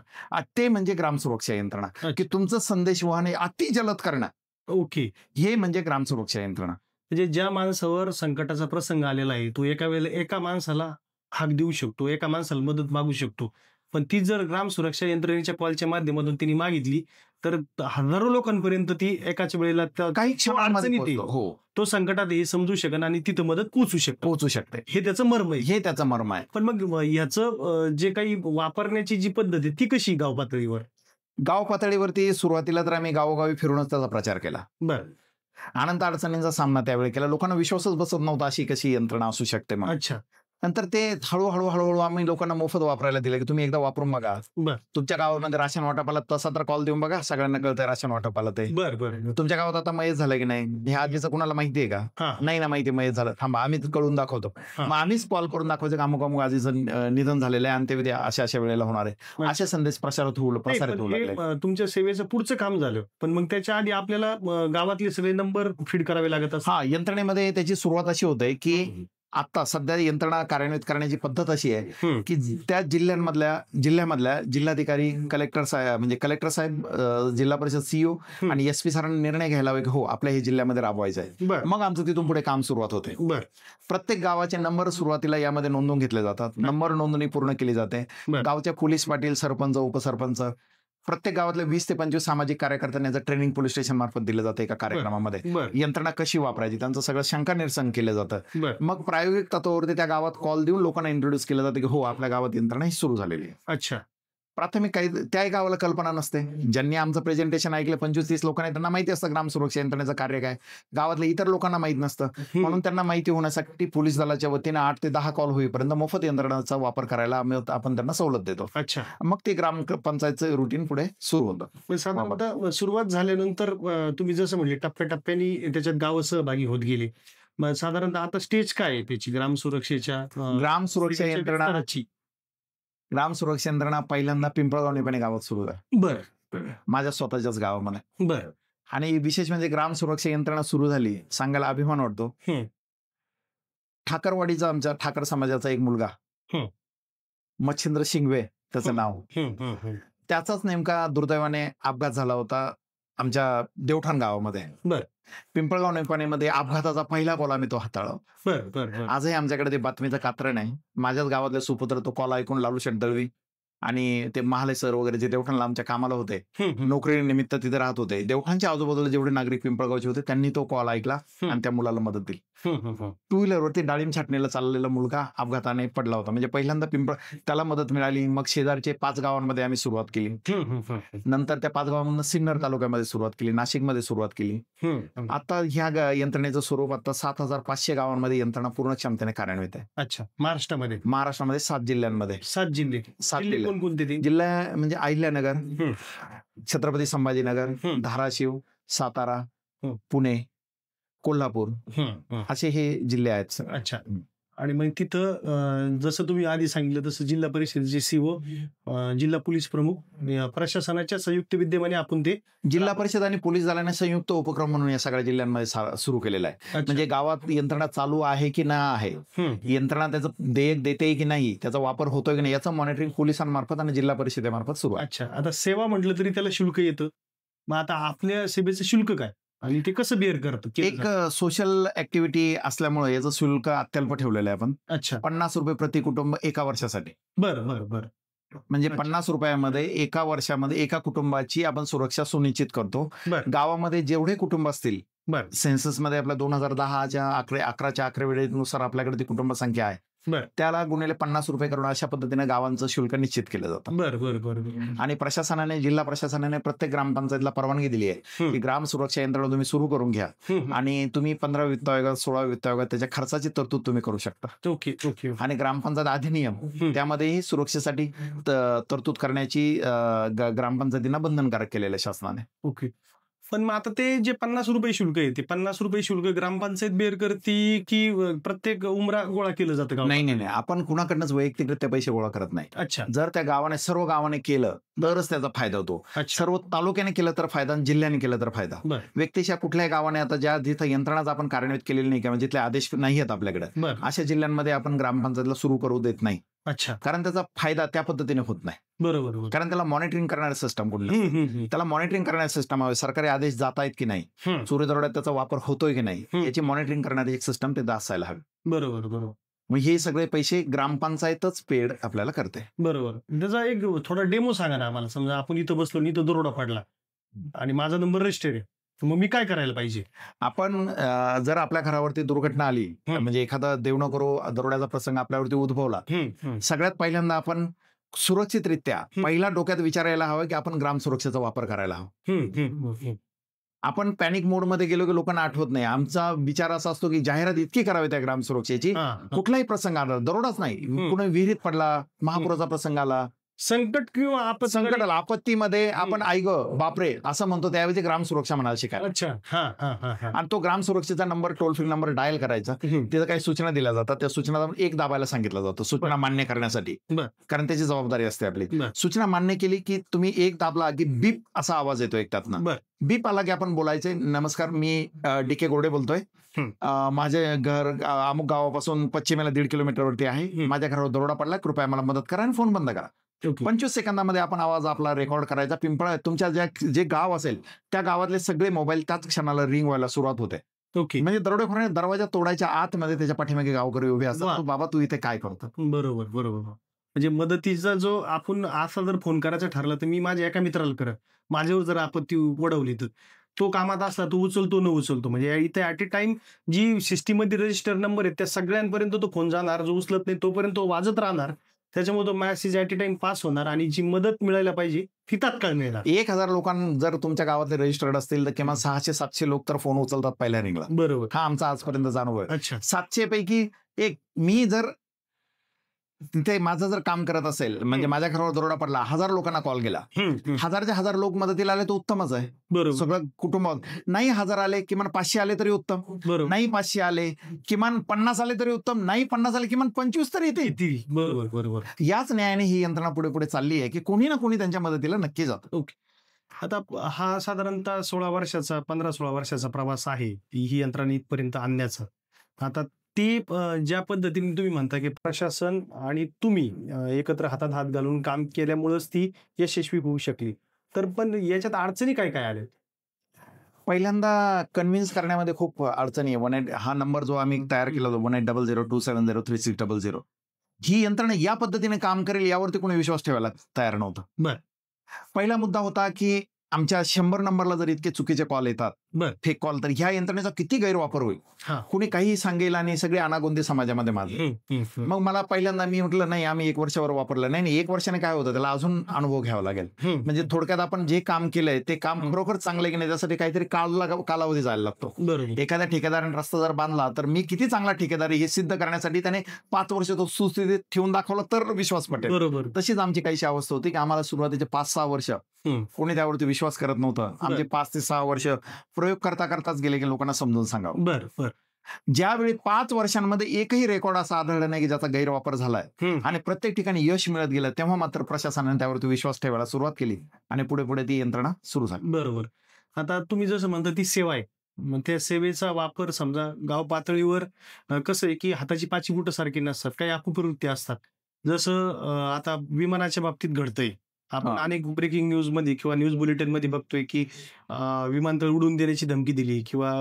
ते म्हणजे ग्राम सुरक्षा यंत्रणा की तुमचं संदेश वाहने अति जलद करणं. ओके. हे म्हणजे ग्राम सुरक्षा यंत्रणा. म्हणजे ज्या माणसावर संकटाचा प्रसंग आलेला आहे तो एका वेळेला एका माणसाला हाक देऊ शकतो, एका माणसाला मदत मागू शकतो, पण ती जर ग्राम सुरक्षा यंत्रणेच्या कॉलच्या माध्यमातून तिने मागितली तर हजारो लोकांपर्यंत ती एकाच वेळेला काही क्षणांमध्ये अडचणीत येईल. पोहोचतो. हो, तो संकटात हे समजू शकन आणि तिथं मदत पोहोचू शकतो. पोहोचू शकते. हे त्याचं मर्म आहे. हे त्याचं मर्म आहे. पण मग ह्याचं जे काही वापरण्याची जी पद्धत आहे ती कशी गाव पातळीवर? गाव पातळीवरती सुरुवातीला तर आम्ही गावोगावी फिरूनच त्याचा प्रचार केला. बरं. अनंत अडचणींचा सामना त्यावेळी केला. लोकांना विश्वासच बसत नव्हता अशी कशी यंत्रणा असू शकते म्हणून. अच्छा. नंतर ते हळूहळू आम्ही लोकांना मोफत वापरायला दिले की तुम्ही एकदा वापरून बघा. बर तुमच्या गावामध्ये राशन वाटपाला तसा तर कॉल देऊन बघा, सगळ्यांना कळतंय राशन वाटपाला ते. बर बर तुमच्या गावात आता मयत झालं की नाही हे आधीचं कुणाला माहिती आहे का? हा. नाही ना माहिती, मयत झालं, थांबा आम्ही कळून दाखवतो. हा. मग आम्हीच कॉल करून दाखवायचं अमुक आजीचं निधन झालेलं आहे आणि ते उद्या अशा वेळेला होणार आहे, अच्छा. असे संदेश प्रसारित होऊ नाही, पण लागले. हे, तुमच्या सेवेचं पुढचं काम झालं, पण मग त्याच्या आधी आपल्याला गावातले सगळे नंबर फीड करावे लागत असतात. हा, यंत्रणेमध्ये त्याची सुरुवात अशी होते की आता सध्या यंत्रणा कार्यान्वित करण्याची पद्धत अशी आहे की त्या जिल्ह्यामधल्या जिल्हाधिकारी, कलेक्टर साहेब, जिल्हा परिषद सीईओ आणि एसपी सरांनी निर्णय घ्यायला हवे की हो आपल्या हे जिल्ह्यामध्ये राबवायचं आहे. बर मग आमचं तिथून पुढे काम सुरुवात होते. बर प्रत्येक गावाचे नंबर सुरुवातीला यामध्ये नोंदवून घेतले जातात. नंबर नोंदणी पूर्ण केली जाते. बर. गावच्या पोलीस पाटील, सरपंच, उपसरपंच, प्रत्येक गावातल्या 20 ते 25 सामाजिक कार्यकर्त्यांना ट्रेनिंग पोलीस स्टेशन मार्फत दिलं जातं एका कार्यक्रमामध्ये. बर यंत्रणा कशी वापरायची त्यांचं सगळं शंका निरसन केलं जातं. बर मग प्रायोगिक तत्वावरती त्या गावात कॉल देऊन लोकांना इंट्रोड्यूस केलं जातं की हो आपल्या गावात यंत्रणा ही सुरू झालेली आहे. अच्छा. प्राथमिक काही त्याही गावाला कल्पना नसते. ज्यांनी आमचं प्रेझेंटेशन ऐकलं 25-30 लोकांना त्यांना माहिती असतं ग्राम सुरक्षा यंत्रणेचं कार्य काय. गावातल्या इतर लोकांना माहित नसतं. म्हणून त्यांना माहिती होण्यासाठी पोलीस दलाच्या वतीनं 8 ते 10 कॉल होईपर्यंत मोफत यंत्रणाचा वापर करायला आपण त्यांना सवलत देतो. अच्छा. मग ते ग्रामपंचायतचं रुटीन पुढे सुरू होतं. पण साधारणतः सुरुवात झाल्यानंतर तुम्ही जसं म्हणले टप्प्याटप्प्याने त्याच्यात गाव सहभागी होत गेले. मग साधारणतः आता स्टेज काय आहे त्याची ग्राम सुरक्षेच्या ग्राम सुरक्षा यंत्रणा पहिल्यांदा पिंपळगाव निपाणी गावात सुरू आहे. बर माझ्या स्वतःच्याच गावामध्ये. बर आणि विशेष म्हणजे ग्राम सुरक्षा यंत्रणा सुरू झाली सांगायला अभिमान वाटतो. ठाकरवाडीचा आमच्या ठाकर समाजाचा एक मुलगा मच्छिंद्र शिंगवे त्याचं नाव, त्याचाच नेमका दुर्दैवाने अपघात झाला होता आमच्या देवठाण गावामध्ये. बर. पिंपळगाव निपाणीमध्ये अपघाताचा पहिला कॉल आम्ही तो हाताळला. बर बर आजही आमच्याकडे ते बातमीचं कात्रण आहे. माझ्याच गावातले सुपुत्र तो कॉल ऐकून लालूशेठ दळवी आणि ते महाले सर वगैरे जे देवठाणला आमच्या कामाला होते, नोकरी निमित्त तिथे राहत होते, देवठाणच्या आजूबाजूला जेवढे नागरिक पिंपळगावचे होते त्यांनी तो कॉल ऐकला आणि त्या मुलाला मदत दिली. 2 व्हीलरवरती डाळिंब छाटणीला चाललेला मुलगा अपघाताने पडला होता. म्हणजे पहिल्यांदा त्याला मदत मिळाली. मग शेजारचे 5 गावांमध्ये आम्ही सुरुवात केली. नंतर त्या 5 गावांमधून सिन्नर तालुक्यामध्ये सुरुवात केली, नाशिकमध्ये सुरुवात केली. आता ह्या यंत्रणेचं स्वरूप आता 7,500 गावांमध्ये यंत्रणा पूर्ण क्षमतेने कार्यान्वित आहे. अच्छा. महाराष्ट्रामध्ये 7 जिल्ह्यांमध्ये 7 जिल्हे. 7 जिल्हे. कोणते ते जिल्हा म्हणजे अहिल्यानगर, छत्रपती संभाजीनगर, धाराशिव, सातारा, पुणे, कोल्हापूर असे हे जिल्हे आहेत. अच्छा. आणि मग तिथं जसं तुम्ही आधी सांगितलं तसं जिल्हा परिषदेचे सीओ, जिल्हा पोलीस प्रमुख, प्रशासनाच्या संयुक्त विद्यमाने आपण ते जिल्हा परिषद आणि पोलीस दलाने संयुक्त उपक्रम म्हणून या सगळ्या जिल्ह्यांमध्ये सुरू केलेला आहे. म्हणजे गावात यंत्रणा चालू आहे की नाही आहे, यंत्रणा त्याचं देयक देते की नाही, त्याचा वापर होतोय की नाही याचं मॉनिटरिंग पोलिसांमार्फत आणि जिल्हा परिषदेमार्फत सुरू आहे. अच्छा. आता सेवा म्हटलं तरी त्याला शुल्क येतं. मग आता आपल्या सेवेचं शुल्क काय आणि ते कसं बेअर करतं? एक सोशल ऍक्टिव्हिटी असल्यामुळे याचं शुल्क अत्यल्प ठेवलेलं आहे आपण. अच्छा. 50 रुपये प्रति कुटुंब एका वर्षासाठी. बरं. म्हणजे 50 रुपयामध्ये एका वर्षामध्ये एका कुटुंबाची आपण सुरक्षा सुनिश्चित करतो. गावामध्ये जेवढे कुटुंब असतील, सेन्ससमध्ये आपल्या 2010च्या 11च्या आकडेवारीनुसार आपल्याकडे ती कुटुंब संख्या आहे, त्याला गुणिले 50 रुपये करून अशा पद्धतीने गावांचं शुल्क निश्चित केलं जातं. बरं. आणि प्रशासनाने, जिल्हा प्रशासनाने प्रत्येक ग्रामपंचायतला परवानगी दिली आहे की ग्राम सुरक्षा यंत्रणा तुम्ही सुरू करून घ्या आणि तुम्ही 15 वित्त आयोगात, 16 वित्त आयोगात त्याच्या खर्चाची तरतूद तुम्ही करू शकता. ओके. आणि ग्रामपंचायत अधिनियम त्यामध्येही सुरक्षेसाठी तरतूद करण्याची ग्रामपंचायतींना बंधनकारक केलेलं आहे शासनाने. ओके. पण मग आता ते जे 50 रुपये शुल्क आहे, ते 50 रुपये शुल्क ग्रामपंचायत बेअर करते की प्रत्येक उमरा गोळा केलं जातं? नाही, आपण कुणाकडनंच वैयक्तिकरित्या पैसे गोळा करत नाही. अच्छा. जर त्या गावाने, सर्व गावाने केलं तरच त्याचा फायदा होतो. सर्व तालुक्याने केलं तर फायदा, जिल्ह्याने केलं तर फायदा. व्यक्तीच्या कुठल्याही गावाने, आता ज्या जिथं यंत्रणाच आपण कार्यान्वित केलेली नाही किंवा जिथले आदेश नाही आहेत आपल्याकडे, अशा जिल्ह्यांमध्ये आपण ग्रामपंचायतला सुरू करू देत नाही. अच्छा. कारण त्याचा फायदा त्या पद्धतीने होत नाही. बरोबर. कारण त्याला मॉनिटरिंग करणारं सिस्टम कुठलं, त्याला मॉनिटरिंग करणारं सिस्टम हवे. सरकारी आदेश जात आहेत की नाही, चोरी दरोड्यात त्याचा वापर होतोय की नाही याची मॉनिटरिंग करणारी एक सिस्टम ते असायला हवी. बरोबर. मग हे सगळे पैसे ग्रामपंचायतच पेड आपल्याला करते. बरोबर. त्याचा एक थोडा डेमो सांगा ना आम्हाला. समजा आपण इथं बसलो आणि इथं दरोडा पडला आणि माझा नंबर रजिस्टर आहे, तर मग मी काय करायला पाहिजे? आपण जर आपल्या घरावरती दुर्घटना आली, म्हणजे एखादा देव न करो दरोड्याचा प्रसंग आपल्यावरती उद्भवला, सगळ्यात पहिल्यांदा आपण सुरक्षितरित्या पहिला डोक्यात विचारायला हवं की आपण ग्राम सुरक्षेचा वापर करायला हवा. आपण पॅनिक मोडमध्ये गेलो की लोकांना आठवत नाही. आमचा विचार असा असतो की जाहिरात इतकी करावी त्या ग्राम सुरक्षेची, कुठलाही प्रसंग आला, दरोडाच नाही, कुणी विहिरीत पडला, महापुराचा प्रसंग आला, संकट किंवा संकट आला, आपत्तीमध्ये आपण आई ग बापरे असं म्हणतो, त्याऐवजी ग्राम सुरक्षा म्हणायला शिकायला. अच्छा. आणि तो ग्राम सुरक्षेचा number, toll free number dial करायचा. तिथं काही सूचना दिल्या जातात, त्या सूचना एक दाबायला सांगितलं जातं सूचना मान्य करण्यासाठी, कारण त्याची जबाबदारी असते आपली. सूचना मान्य केली की तुम्ही एक दाबला की बीप असा आवाज येतो एक त्यातनं. बीप आला की आपण बोलायचे, नमस्कार मी DK गोडे बोलतोय, माझे घर अमुक गावापासून पश्चिमेला 1.5 किलोमीटरवरती आहे, माझ्या घरावर दरोडा पडला, कृपया मला मदत करा आणि फोन बंद करा. 25 सेकंदामध्ये आपण आवाज आपला रेकॉर्ड करायचा. पिंपळा तुमच्या जे गाव असेल त्या गावातले सगळे मोबाईल त्याच क्षणाला रिंग व्हायला सुरुवात होते. म्हणजे दरोडेखोराने दरवाजा तोडायच्या आतमध्ये त्याच्या पाठीमागे गावकरी उभे असतात, बाबा तू इथे काय करतो. बरोबर. म्हणजे मदतीचा जो आपण असा जर फोन करायचा ठरला तर मी माझ्या एका मित्राला करत, माझ्यावर जर आपत्ती ओढवली तर तो कामात असला तो उचलतो न उचलतो, म्हणजे इथे at a time G system मध्ये रजिस्टर नंबर आहेत त्या सगळ्यांपर्यंत तो फोन जाणार, जो उचलत नाही तोपर्यंत तो वाजत राहणार, त्याच्यामुळे तो message at a time pass होणार आणि जी मदत मिळायला पाहिजे ती तात्काळ मिळणार. 1000 लोकांना जर तुमच्या गावातले रजिस्टर्ड असतील तर किमान 600-700 लोक तर फोन उचलतात पहिल्या रिंगला. बरोबर. हा आमचा आजपर्यंतचा अनुभव आहे. अच्छा. 700 पैकी एक. मी जर तिथे माझं जर काम करत असेल, म्हणजे माझ्या घरावर दरोडा पडला, 1000 लोकांना कॉल केला, 1000 लोक मदतीला आले तर उत्तमच आहे. बरोबर. सगळं कुटुंब. नाही 1000 आले, किमान 500 आले तरी उत्तम. नाही 500 आले, किमान 50 आले तरी उत्तम. नाही 50 आले, किमान 25 तरी येते. बरोबर. याच न्यायाने ही यंत्रणा पुढे पुढे चालली आहे की कोणी ना कोणी त्यांच्या मदतीला नक्की जातं. ओके. आता हा साधारणतः 15-16 वर्षाचा प्रवास आहे ही यंत्रणा इथपर्यंत आणण्याचा. आता ते ज्या पद्धतीने तुम्ही म्हणता की प्रशासन आणि तुम्ही एकत्र हातात हात घालून काम केल्यामुळेच ती यशस्वी होऊ शकली, तर पण याच्यात अडचणी काय काय आल्या? पहिल्यांदा कन्व्हिन्स करण्यामध्ये खूप अडचणी आहे. 18 हा नंबर जो आम्ही तयार केला होता, 1800-270-3600, ही यंत्रणा या पद्धतीने काम करेल यावरती कोणी विश्वास ठेवायला तयार नव्हतं. पहिला मुद्दा होता की आमच्या 100 नंबरला जर इतके चुकीचे कॉल येतात, फेक कॉल, तर ह्या यंत्रणेचा किती गैरवापर होईल, कुणी काही सांगेल आणि सगळे अनागोंदी समाजामध्ये माझे. मग मला पहिल्यांदा मी म्हटलं नाही, आम्ही 1 वर्षावर वापरलं नाही. 1 वर्षाने काय होतं, त्याला अजून अनुभव घ्यावा लागेल. म्हणजे थोडक्यात आपण जे काम केलंय ते काम खरोखर चांगलं की नाही त्यासाठी काहीतरी कालावधी जायला लागतो. एखाद्या ठेकेदाराने रस्ता जर बांधला तर मी किती चांगला ठेकेदार हे सिद्ध करण्यासाठी त्याने 5 वर्ष तो सुस्थितीत ठेवून दाखवला तर विश्वास पटेल. तशीच आमची काहीशी अवस्था होती की आम्हाला सुरुवातीचे 5-6 वर्ष कोणी त्यावरती विश्वास करत नव्हतं. आमचे 5 ते 6 वर्ष प्रयोग करताच गेले की लोकांना समजून सांगावं. ज्यावेळी 5 वर्षांमध्ये एकही रेकॉर्ड असा आढळला नाही की ज्याचा गैरवापर झालाय आणि प्रत्येक ठिकाणी यश मिळत गेलं, तेव्हा मात्र प्रशासनाने त्यावरती विश्वास ठेवायला सुरुवात केली आणि पुढे पुढे ती यंत्रणा सुरू झाली. बरोबर. आता तुम्ही जसं म्हणता ती सेवा आहे, मग त्या सेवेचा वापर समजा गाव पातळीवर कसं आहे की हाताची 5 बोटं सारखी नसतात, काही अकुप्रवृत्ती असतात. जसं आता विमानाच्या बाबतीत घडतंय, आपण अनेक ब्रेकिंग न्यूज मध्ये किंवा न्यूज बुलेटिन मध्ये बघतोय की विमानतळ उडून देण्याची धमकी दिली किंवा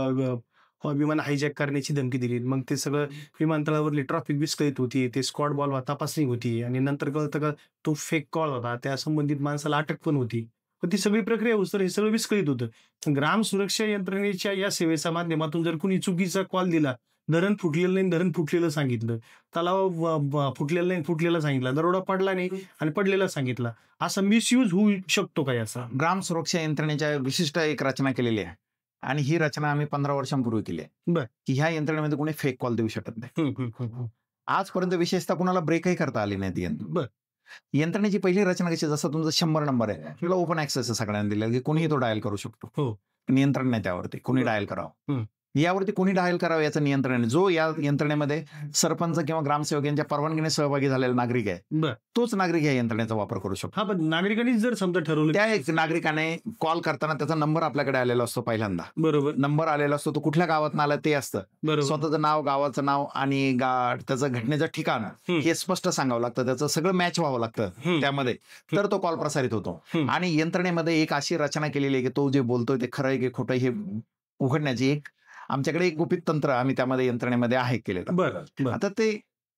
विमान हायजॅक करण्याची धमकी दिली. मग ते सगळं विमानतळावरली ट्रॅफिक विस्कळीत होती, ते स्क्वॉड बॉल तपासणी होती आणि नंतर कळतं का तो फेक कॉल होता, त्या संबंधित माणसाला अटक पण होती. पण ती सगळी प्रक्रिया होती, हे सगळं विस्कळीत होतं. ग्राम सुरक्षा यंत्रणेच्या या सेवेच्या माध्यमातून जर कुणी चुकीचा कॉल दिला, धरण फुटलेलं नाही धरण फुटलेलं सांगितलं, तलाव फुटलेलं नाही फुटलेलं सांगितलं, दरोडा पडला नाही आणि पडलेला सांगितला, असा मिसयूज होऊ शकतो का याचा? ग्राम सुरक्षा यंत्रणेच्या विशिष्ट एक रचना केलेली आहे आणि ही रचना आम्ही 15 वर्षांपूर्वी केली आहे की ह्या यंत्रणेमध्ये कोणी फेक कॉल देऊ शकत नाही. आजपर्यंत विशेषतः कुणाला ब्रेकही करता आली नाही ती यंत्रणा. यंत्रणेची पहिली रचना कशी, जसं तुमचा 100 नंबर आहे तुला ओपन ऍक्सेस सगळ्यांना दिलेला की कोणीही तो डायल करू शकतो, नियंत्रण नाही त्यावरती, कोणी डायल करावं, यावरती कोणी डायल करावं याचं नियंत्रण आहे. जो या यंत्रणेमध्ये सरपंच किंवा ग्रामसेवक यांच्या परवानगीने सहभागी झालेला नागरिक आहे, तोच नागरिक या यंत्रणेचा वापर करू शकतो. हा, पण नागरिकांनी जर समजा ठरवलं, त्या एक नागरिकाने कॉल करताना त्याचा नंबर आपल्याकडे आलेला असतो पहिल्यांदा. बरोबर. नंबर आलेला असतो, तो कुठल्या गावात आला ते असतं, स्वतःचं नाव, गावाचं नाव आणि त्याचं घटनेचं ठिकाण हे स्पष्ट सांगावं लागतं, त्याचं सगळं मॅच व्हावं लागतं त्यामध्ये, तर तो कॉल प्रसारित होतो. आणि यंत्रणेमध्ये एक अशी रचना केलेली आहे की तो जे बोलतोय ते खरं आहे की खोटं हे उघडण्याची एक आमच्याकडे एक गुपित तंत्र आम्ही त्यामध्ये यंत्रणेमध्ये आहे केलेलं. बरं. आता ते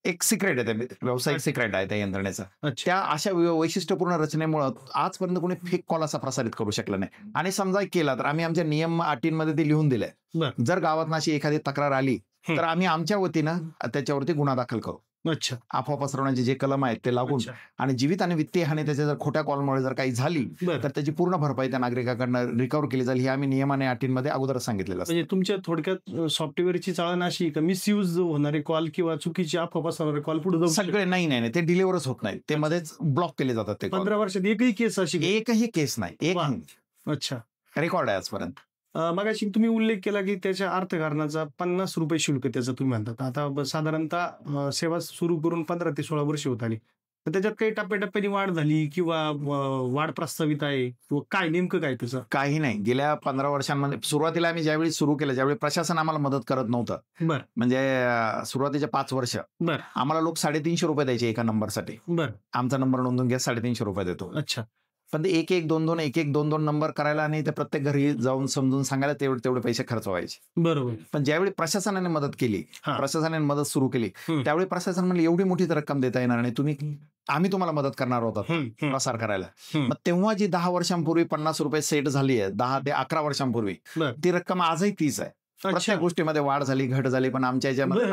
एक सिक्रेट आहे, ते व्यावसायिक सिक्रेट आहे त्या यंत्रणेचं. अच्छा. त्या अशा वैशिष्ट्यपूर्ण रचनेमुळं आजपर्यंत कोणी फेक कॉल असा प्रसारित करू शकला नाही. आणि समजा केला तर आम्ही आमच्या नियम अटींमध्ये ते लिहून दिलंय. बरं. जर गावात अशी एखादी तक्रार आली तर आम्ही आमच्या वतीनं त्याच्यावरती गुन्हा दाखल करू. अच्छा. अफवा पसरवण्याचे जे कलम आहेत ते लागून, अच्छा. आणि जीवित आणि वित्तीय हानी त्याच्या जर खोट्या कॉलमुळे जर काही झाली बरं. तर त्याची पूर्ण भरपाई त्या नागरिकाकडनं रिकव्हर केली जाईल. हे आम्ही नियम आणि अटींमध्ये अगोदर सांगितलेलं असतं. म्हणजे तुमच्या थोडक्यात सॉफ्टवेअरची चाळण अशी का मिसयूज होणारे कॉल किंवा चुकीची अफवा पसरवणारे कॉल पुढे जाऊ सगळे नाही ते डिलिव्हरच होत नाही, ते मध्येच ब्लॉक केले जातात. ते 15 वर्षात एकही केस अशी एकही केस नाही, एक अच्छा रेकॉर्ड आहे आजपर्यंत. मगाशी तुम्ही उल्लेख केला की त्याच्या अर्थकारणाचा 50 रुपये शुल्क त्याचं तुम्ही म्हणतात. आता साधारणतः सेवा सुरू करून 15 ते 16 वर्ष होत आली, तर त्याच्यात काही टप्प्याटप्प्याने वाढ झाली किंवा वाढ प्रस्तावित आहे किंवा काय नेमकं काय त्याचं? काही नाही. गेल्या 15 वर्षांमध्ये सुरुवातीला आम्ही ज्यावेळी सुरू केलं, ज्यावेळी प्रशासन आम्हाला मदत करत नव्हतं, बरं, म्हणजे सुरुवातीचे 5 वर्ष बरं, आम्हाला लोक 350 रुपये द्यायचे एका नंबरसाठी. बरं, आमचा नंबर नोंदून घ्या, 350 रुपये देतो. अच्छा. पण ते 1-1-2-2 नंबर करायला आणि ते प्रत्येक घरी जाऊन समजून सांगायला तेवढे पैसे खर्च व्हायचे. बरोबर. पण ज्यावेळी प्रशासनाने मदत केली, प्रशासनाने मदत सुरू केली, त्यावेळी प्रशासन म्हणलं एवढी मोठी रक्कम देता येणार नाही, आम्ही तुम्हाला मदत करणार होता प्रसार करायला. मग तेव्हा जी 10 वर्षांपूर्वी 50 रुपये सेट झाली आहे, 10 ते 11 वर्षांपूर्वी, ती रक्कम आजही 30 आहे. प्रत्येक गोष्टीमध्ये वाढ झाली, घट झाली, पण आमच्या याच्यामध्ये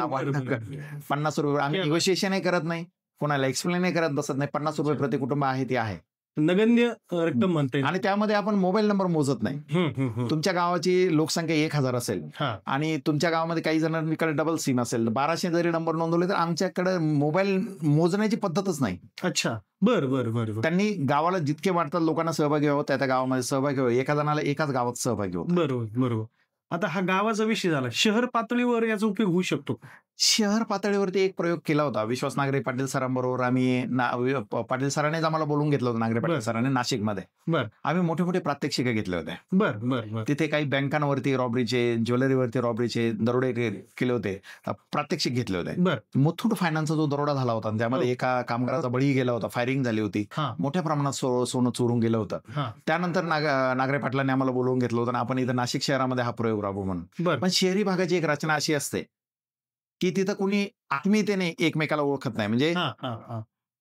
50 रुपये आम्ही निगोशिएशनही करत नाही, कोणाला एक्सप्लेनही करत बसत नाही. 50 रुपये प्रति कुटुंब आहे ती आहे, नगण्य रक्कम म्हणते. आणि त्यामध्ये आपण मोबाईल नंबर मोजत नाही. तुमच्या गावाची लोकसंख्या 1000 असेल आणि तुमच्या गावामध्ये काही जणांकडे डबल सिम असेल, 1200 जरी नंबर नोंदवले तर आमच्याकडे मोबाईल मोजण्याची पद्धतच नाही. अच्छा. बरं. त्यांनी गावाला जितके वाटतात लोकांना सहभागी व्हावं, त्या गावामध्ये सहभागी व्हावं, एका जणाला एकाच गावात सहभागी व्हावं. बरोबर. आता हा गावाचा विषय झाला, शहर पातळीवर याचा उपयोग होऊ शकतो. शहर पातळीवरती एक प्रयोग केला होता विश्वास नागरे पाटील सरांबरोबर. आम्ही पाटील सरांनीच आम्हाला बोलून घेतलं होतं, नागरे पाटील सरांनी नाशिकमध्ये. आम्ही मोठे मोठे प्रात्यक्षिक घेतले होते. बरं. तिथे काही बँकांवरती रॉबरीचे, ज्वेलरीवरती रॉबरीचे दरोडे केले होते, प्रात्यक्षिक घेतले होते. मुथूट फायनान्सचा जो दरोडा झाला होता त्यामध्ये एका कामगाराचा बळी गेला होता, फायरिंग झाली होती, मोठ्या प्रमाणात सोनं चोरून गेलं होतं. त्यानंतर नागरे पाटलांनी आम्हाला बोलवून घेतलं होतं, आपण इथं नाशिक शहरामध्ये हा प्रयोग राबवू म्हणून. पण शहरी भागाची एक रचना अशी असते की तिथं कुणी आत्मीयतेने एकमेकाला ओळखत नाही. म्हणजे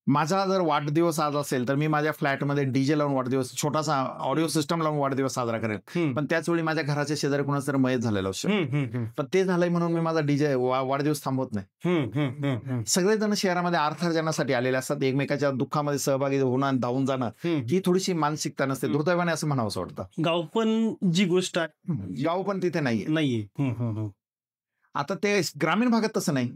माझा जर वाढदिवस आज असेल तर मी माझ्या फ्लॅटमध्ये डीजे लावून वाढदिवस, छोटासा ऑडिओ सिस्टम लावून वाढदिवस साजरा करेल, पण त्याच वेळी माझ्या घराच्या शेजारी कुणाचं तरी मयत झालेलं असतं, पण ते झालंय म्हणून मी माझा डीजे वाढदिवस थांबवत नाही. सगळेजण शहरामध्ये अर्थार्जनासाठी आलेले असतात, एकमेकाच्या दुःखामध्ये सहभागी होणं, धावून जाणं, ही थोडीशी मानसिकता नसते. दुर्दैवाने असं म्हणावं वाटतं. गाव पण जी गोष्ट आहे, गाव पण तिथे नाहीये. आता ते ग्रामीण भागात तसं नाही.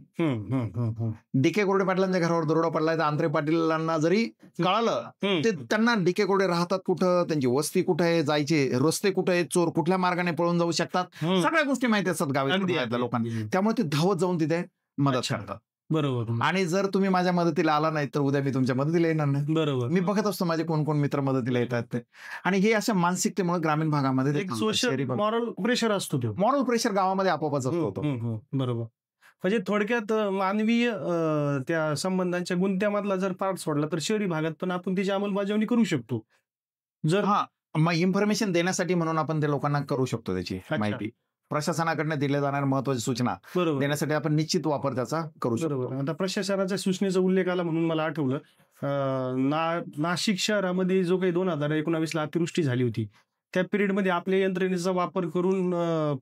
डीके कोरडे पाटलांच्या घरावर दरोडा पडलाय तर आंत्रे पाटीलांना जरी कळालं, ते त्यांना डीके कोरडे राहतात कुठं, त्यांची वस्ती कुठं आहे, जायचे रस्ते कुठे आहेत, चोर कुठल्या मार्गाने पळून जाऊ शकतात, सगळ्या गोष्टी माहिती असतात गावातल्या लोकांना. त्यामुळे ते धावत जाऊन तिथे मदत करतात. बरोबर. आणि जर तुम्ही माझ्या मदतीला आला नाही तर उद्या मी तुमच्या मदतीला येणार नाही. बरोबर. मी बघत असतो माझे कोण कोण मित्र मदतीला येतात ते. आणि हे अशा मानसिकतेमुळे ग्रामीण भागामध्ये सोशल मॉरल प्रेशर असतो, मॉरल प्रेशर गावामध्ये आपोआपच होतो. बरोबर. म्हणजे थोडक्यात मानवीय त्या संबंधांच्या गुंत्यामधला जर पार्ट सोडला तर शहरी भागात पण आपण त्याची अंमलबजावणी करू शकतो. जर मग इन्फॉर्मेशन देण्यासाठी म्हणून आपण ते लोकांना करू शकतो, त्याची माहिती प्रशासनाकडनं दिल्या जाणाऱ्या महत्वाच्या सूचना देण्यासाठी आपण निश्चित वापर त्याचा करू शकतो. आता प्रशासनाच्या सूचनेचा उल्लेख आला म्हणून मला आठवलं, नाशिक शहरामध्ये जो काही 2019ला अतिवृष्टी झाली होती त्या पिरियडमध्ये आपल्या यंत्रणेचा वापर करून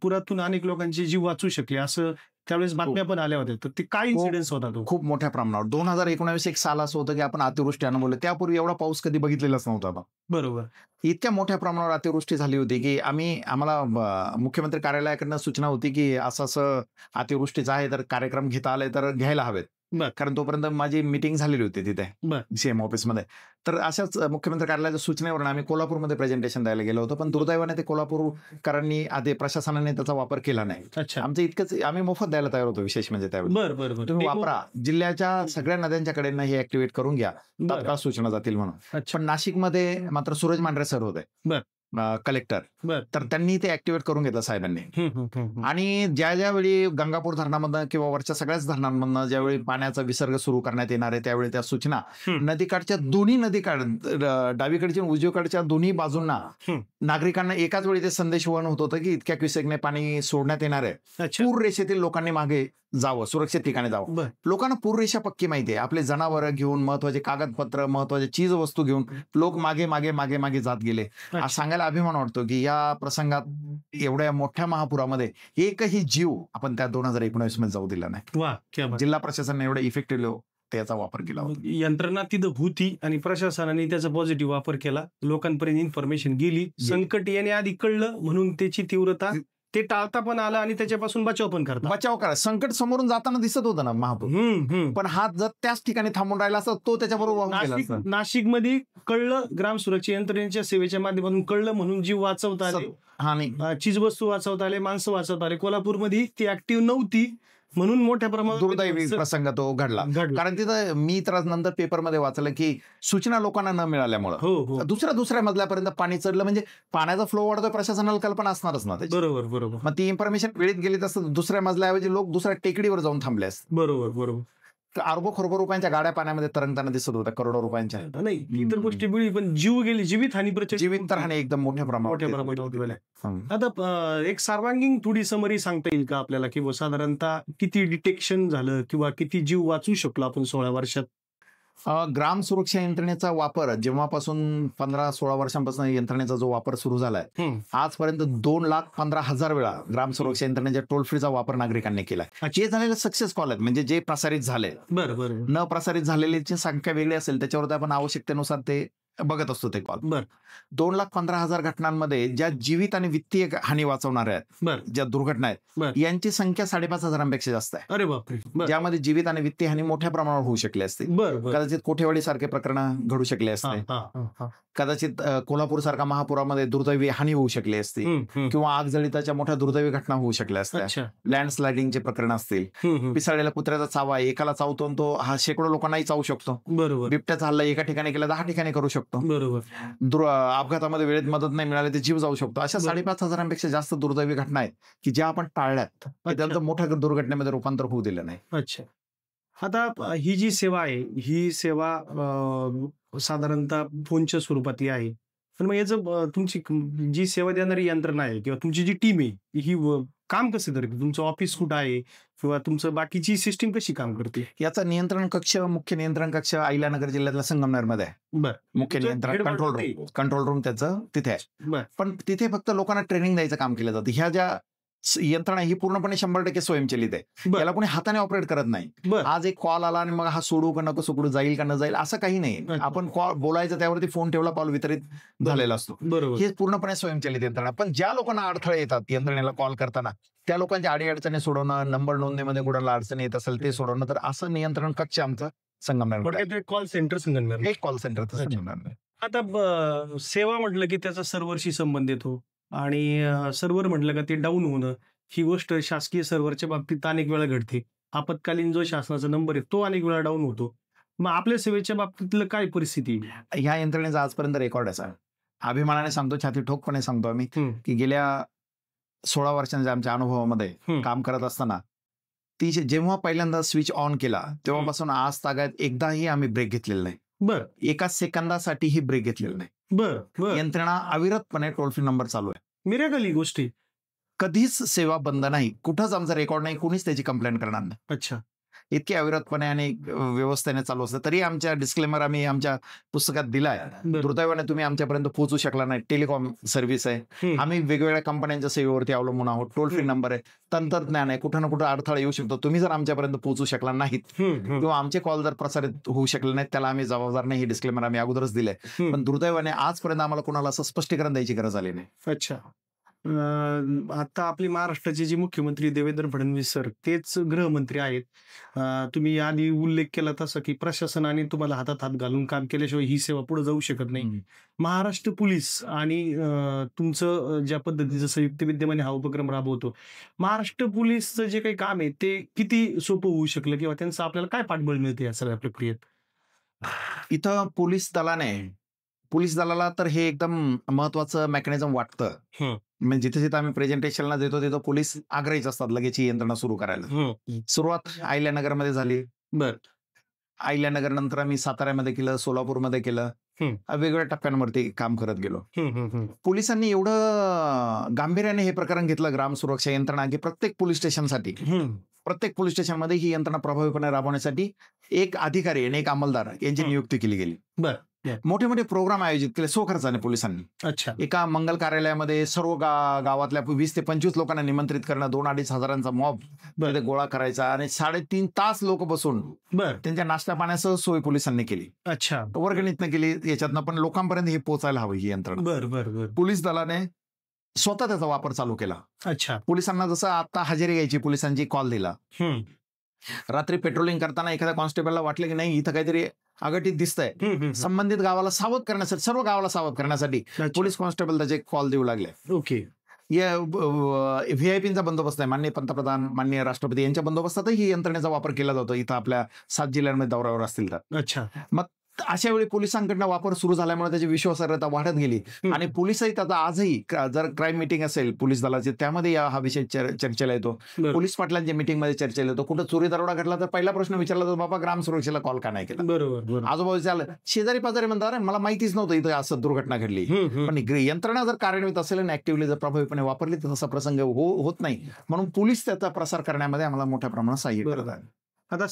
पुरातून अनेक लोकांचे जीव वाचू शकले असं त्यावेळेस बातम्या पण आल्या होत्या. तर ते काय इन्सिडेन्स होता तो? खूप मोठ्या प्रमाणावर 2019 एक साल असं होतं की आपण अतिवृष्टी अनुभवली, त्यापूर्वी एवढा पाऊस कधी बघितलेलाच नव्हता. बरोबर. इतक्या मोठ्या प्रमाणावर अतिवृष्टी झाली होती की आम्हाला मुख्यमंत्री कार्यालयाकडनं सूचना होती की असं अतिवृष्टीचं आहे तर कार्यक्रम घेता आले तर घ्यायला हवेत, कारण तोपर्यंत माझी मीटिंग झालेली होती तिथे सीएम ऑफिसमध्ये. तर अशाच मुख्यमंत्री कार्यालयाच्या सूचनेवरून आम्ही कोल्हापूरमध्ये प्रेझेंटेशन द्यायला गेलो होतो, पण दुर्दैवाने ते कोल्हापूरकरांनी आधी प्रशासनाने त्याचा वापर केला नाही. आमचं इतकंच, आम्ही मोफत द्यायला तयार होतो विशेष म्हणजे त्यावेळी. तुम्ही वापरा, जिल्ह्याच्या सगळ्या नद्यांच्याकडे हे ऍक्टिव्हेट करून घ्या, तात्काळ सूचना जातील म्हणून. पण नाशिकमध्ये मात्र सूरज मांढरे सर होते कलेक्टर, तर त्यांनी ते ऍक्टिव्हेट करून घेतलं साहेबांनी. आणि ज्या वेळी गंगापूर धरणामधनं किंवा वरच्या सगळ्याच धरणांमधनं ज्यावेळी पाण्याचा विसर्ग सुरू करण्यात येणार आहे त्यावेळी त्या सूचना नदीकाठच्या दोन्ही डावीकडच्या उजवीकडच्या दोन्ही बाजूंना नागरिकांना एकाच वेळी ते संदेश वहन होत होतं की इतक्या क्युसेकने पाणी सोडण्यात येणार आहे. पूर रेषेतील लोकांनी मागे जावं, सुरक्षित ठिकाणी जावं. बर. लोकांना पूर्वरेषा पक्की माहिती आहे. आपले जनावरं घेऊन, महत्वाचे कागदपत्र, महत्वाचे चीज वस्तू घेऊन लोक मागे मागे मागे मागे जात गेले. आज सांगायला अभिमान वाटतो की या प्रसंगात एवढ्या मोठ्या महापुरामध्ये एकही जीव आपण त्या 2019 मध्ये जाऊ दिला नाही. वा, क्या बात. जिल्हा प्रशासनाने एवढं इफेक्टिव्ह त्याचा वापर केला होता. यंत्रणा तिथं होती आणि प्रशासनाने त्याचा पॉझिटिव्ह वापर केला. लोकांपर्यंत इन्फॉर्मेशन गेली. संकट येण्याआधी कळलं म्हणून त्याची तीव्रता ते टाळता पण आलं आणि त्याच्यापासून बचाव पण करता. बचाव करा. संकट समोरून जाताना दिसत होतं ना महापूर, पण हा जर त्याच ठिकाणी थांबून राहिला असता तो त्याच्याबरोबर वाहून गेला असता. नाशिकमध्ये कळलं, ग्राम सुरक्षा यंत्रणेच्या सेवेच्या माध्यमातून कळलं म्हणून जीव वाचवता आले, आणि चीज वस्तू वाचवता आले, माणसं वाचवता आले. कोल्हापूरमध्ये ती ऍक्टिव्ह नव्हती म्हणून मोठ्या प्रमाणात दुर्दैवी प्रसंग तो घडला. कारण तिथं मी तर नंतर पेपरमध्ये वाचलं की सूचना लोकांना न मिळाल्यामुळे दुसऱ्या मजल्यापर्यंत पाणी चढलं. म्हणजे पाण्याचा फ्लो वाढतोय, प्रशासनाला कल्पना असणारच ना त्याची. बरोबर बरोबर. मग ती इन्फॉर्मेशन वेळेत गेली तर दुसऱ्या मजल्याऐवजी लोक दुसऱ्या टेकडीवर जाऊन थांबले असते. बरोबर बरोबर. अरबो खरबो रुपयांच्या गाड्या पाण्यामध्ये तरंगताना दिसत होत्या, करोडो रुपयांच्या. नाही इतर गोष्टी मिळी, पण जीव गेली, जीवितहानी प्रचंड, जीवितहानी एकदम मोठ्या प्रमाणात. आता एक सर्वांगीण थोडी समरी सांगता येईल का आपल्याला की साधारणतः किती डिटेक्शन झालं किंवा किती जीव वाचू शकलो आपण 16 वर्षात? ग्राम सुरक्षा यंत्रणेचा वापर जेव्हापासून 15-16 वर्षांपासून यंत्रणेचा जो वापर सुरू झालाय आजपर्यंत 2,15,000 वेळा ग्राम सुरक्षा यंत्रणेच्या टोल फ्रीचा वापर नागरिकांनी केलाय. जे झालेले सक्सेस कॉल आहेत, म्हणजे जे प्रसारित झाले. बरं. न प्रसारित झालेल्याची संख्या वेगळी असेल त्याच्यावर आपण आवश्यकतेनुसार ते बघत असतो ते कॉल. 2,15,000 घटनांमध्ये ज्या जीवित आणि वित्तीय हानी वाचवणाऱ्या आहेत, ज्या दुर्घटना आहेत, यांची संख्या 5,500 जास्त आहे. अरे बापरे. ज्यामध्ये जीवित आणि वित्तीय हानी मोठ्या प्रमाणावर होऊ शकली असते. कदाचित कोठेवाडी सारखे प्रकरण घडू शकले असते. कदाचित कोल्हापूर सारखा महापुरामध्ये दुर्दैवी हानी होऊ शकली असती, किंवा आग जळिताच्या मोठ्या दुर्दैवी घटना होऊ शकल्या असत्या. लँडस्लायडिंगचे प्रकरण असतील, पिसाळलेल्या कुत्र्याचा चावा एकाला चावतो तो हा शेकडो लोकांनाही चावू शकतो. बिबट्याचा हल्ला एका ठिकाणी केला 10 ठिकाणी करू शकतो. अपघातामध्ये वेळेत मदत नाही मिळाली तर जीव जाऊ शकतो. अशा 5,500 जास्त दुर्दैवी घटना आहेत की ज्या आपण टाळल्यात, त्यांचं मोठ्या दुर्घटनेमध्ये रूपांतर होऊ दिलं नाही. अच्छा. आता ही जी सेवा आहे, ही सेवा साधारणतः फोनच्या स्वरूपात आहे, पण मग याचं तुमची जी सेवा देणारी यंत्रणा आहे किंवा तुमची जी टीम आहे ही काम कसं करते? तुमचं ऑफिस कुठं आहे किंवा तुमचं बाकीची सिस्टीम कशी काम करते? याचा नियंत्रण कक्ष, मुख्य नियंत्रण कक्ष अहिल्यानगर जिल्ह्यातल्या संगमनेरमध्ये आहे. मुख्य नियंत्रण कंट्रोल रूम त्याचं तिथे आहे. पण तिथे फक्त लोकांना ट्रेनिंग द्यायचं काम केलं जातं. ह्या ज्या यंत्रणा ही पूर्णपणे 100% स्वयंचलित आहे. याला कोणी हाताने ऑपरेट करत नाही. आज एक कॉल आला आणि मग हा सोडू का नको सोडू, जाईल का न जाईल, असं काही नाही. आपण कॉल बोलायचं, त्यावरती फोन ठेवला, कॉल वितरित झालेला असतो. हे पूर्णपणे स्वयंचलित यंत्रणा. पण ज्या लोकांना अडथळे येतात यंत्रणेला कॉल करताना, त्या लोकांच्या अडीअडचणी सोडवणं, नंबर नोंदणीमध्ये कुणाला अडचणी येत असेल ते सोडवणं, तर असं नियंत्रण कक्ष आमचं संगमनेर. Call centre Sangamner. एक कॉल सेंटर संगमनेर. आता सेवा म्हटलं की त्याचा सर्व्हरशी संबंध येतो आणि सर्व्हर म्हटलं का ते डाऊन होणं, ही गोष्ट शासकीय सर्व्हरच्या बाबतीत अनेक वेळा घडते. आपत्कालीन जो शासनाचा नंबर आहे तो अनेक वेळा डाऊन होतो. मग आपल्या सेवेच्या बाबतीतलं काय परिस्थिती? ह्या यंत्रणेचा आजपर्यंत रेकॉर्ड आहे. अभिमानाने सांगतो, छाती ठोकपणे सांगतो आम्ही की गेल्या 16 वर्षांच्या आमच्या अनुभवामध्ये काम करत असताना ती जेव्हा पहिल्यांदा स्विच ऑन केला तेव्हापासून आज तागायत एकदाही आम्ही ब्रेक घेतलेला नाही. एका सेकंदासाठीही ब्रेक घेतलेला नाही. यंत्रणा अविरतपणे टोल फ्री नंबर चालू आहे. मिरेकल ही गोष्टी. कधीच सेवा बंद नाही, कुठंच आमचा रेकॉर्ड नाही, कोणीच त्याची कंप्लेंट करणार नाही. अच्छा. इतके अविरतपणे आणि व्यवस्थेने चालू असतं. तरी आमच्या डिस्क्लेमर आम्ही आमच्या पुस्तकात दिलाय. दुर्दैवाने तुम्ही आमच्यापर्यंत पोहोचू शकला नाही. टेलिकॉम सर्व्हिस आहे, आम्ही वेगवेगळ्या कंपन्यांच्या सेवेवरती अवलंबून आहोत, टोल फ्री नंबर आहे, तंत्रज्ञान आहे, कुठं ना कुठं अडथळा येऊ शकतो. तुम्ही जर आमच्यापर्यंत पोहोचू शकला नाहीत किंवा आमचे कॉल जर प्रसारित होऊ शकले नाहीत, त्याला आम्ही जबाबदार नाही. हे डिस्क्लेमर आम्ही अगोदरच दिलंय. पण दुर्दैवाने आजपर्यंत आम्हाला कोणाला असं स्पष्टीकरण द्यायची गरज आली नाही. अच्छा. आता आपली महाराष्ट्राचे जे मुख्यमंत्री देवेंद्र फडणवीस सर तेच गृहमंत्री आहेत. तुम्ही आधी उल्लेख केला तसं की प्रशासनाने तुम्हाला हातात हात घालून काम केल्याशिवाय ही सेवा पुढे जाऊ शकत नाही. महाराष्ट्र पोलीस आणि तुमचं ज्या पद्धतीचं संयुक्त विद्यमाने हा उपक्रम राबवतो, महाराष्ट्र पोलीसचं जे काही काम आहे ते किती सोपं होऊ शकलं किंवा त्यांचं आपल्याला काय पाठबळ मिळते या सगळ्या प्रक्रियेत? इथं पोलीस दलाला तर हे एकदम महत्वाचं मेकॅनिझम वाटतं. म्हणजे जिथे जिथे आम्ही प्रेझेंटेशनला देतो तिथं पोलीस आग्रहीच असतात लगेच ही यंत्रणा सुरू करायला. सुरुवात अहिल्यानगरमध्ये झाली. अहिल्यानगर नंतर आम्ही साताऱ्यामध्ये केलं, सोलापूरमध्ये केलं, वेगवेगळ्या टप्प्यांवरती काम करत गेलो. पोलिसांनी एवढं गांभीर्याने हे प्रकरण घेतलं ग्राम सुरक्षा यंत्रणा की प्रत्येक पोलीस स्टेशनसाठी प्रत्येक पोलीस स्टेशनमध्ये ही यंत्रणा प्रभावीपणे राबवण्यासाठी एक अधिकारी आणि एक अंमलदार यांची नियुक्ती केली गेली. बर. मोठे मोठे प्रोग्राम आयोजित केले स्वखर्चाने पोलिसांनी. अच्छा. एका मंगल कार्यालयामध्ये सर्व गावातल्या 20 ते 25 लोकांना निमंत्रित करणं, 2-2.5 हजारांचा मॉब तिथे गोळा करायचा आणि 3.5 तास लोक बसून त्यांच्या नाश्ता पाण्यासह सोय पोलिसांनी केली. अच्छा. वर्गणीतनं केली. याच्यातनं पण लोकांपर्यंत ही पोहोचायला हवी ही यंत्रणा. बर. पोलीस दलाने स्वतः त्याचा वापर चालू केला. अच्छा. पोलिसांना जसं आता हजेरी घ्यायची पोलिसांची कॉल दिला, रात्री पेट्रोलिंग करताना एखाद्या कॉन्स्टेबलला वाटलं की नाही इथं काहीतरी अगटीत दिसतंय, संबंधित गावाला सावध करण्यासाठी, सर्व गावाला सावध करण्यासाठी पोलीस कॉन्स्टेबल त्याचे कॉल देऊ लागले. ओके. या व्हीआयपीचा बंदोबस्त आहे. माननीय पंतप्रधान, माननीय राष्ट्रपती यांच्या बंदोबस्तातही ही यंत्रणेचा वापर केला जातो इथं आपल्या 7 जिल्ह्यांमध्ये दौऱ्यावर असतील तर. अच्छा. मग अशा वेळी पोलिसांकडनं वापर सुरू झाल्यामुळे त्याची विश्वासार्हता वाढत गेली आणि पोलिसही त्याचा आजही जर क्राईम मिटिंग असेल पोलीस दलाची त्यामध्ये हा विषय चर्चेला येतो. पोलीस पाटलांच्या मिटिंगमध्ये चर्चेला येतो. कुठं चोरी दरोडा घडला तर पहिला प्रश्न विचारला जातो, बाबा ग्राम सुरक्षेला कॉल का नाही केला? बरोबर. आजूबाजूच्या शेजारी पाजारी म्हणतात मला माहितीच नव्हतं इथं असं दुर्घटना घडली. पण यंत्रणा जर कार्यान्वित असेल आणि ऍक्टिव्हली जर प्रभावीपणे वापरली तर तसा प्रसंग होत नाही. म्हणून पोलीस त्याचा प्रसार करण्यामध्ये आम्हाला मोठ्या प्रमाणात सहाय्य करत आहे. आता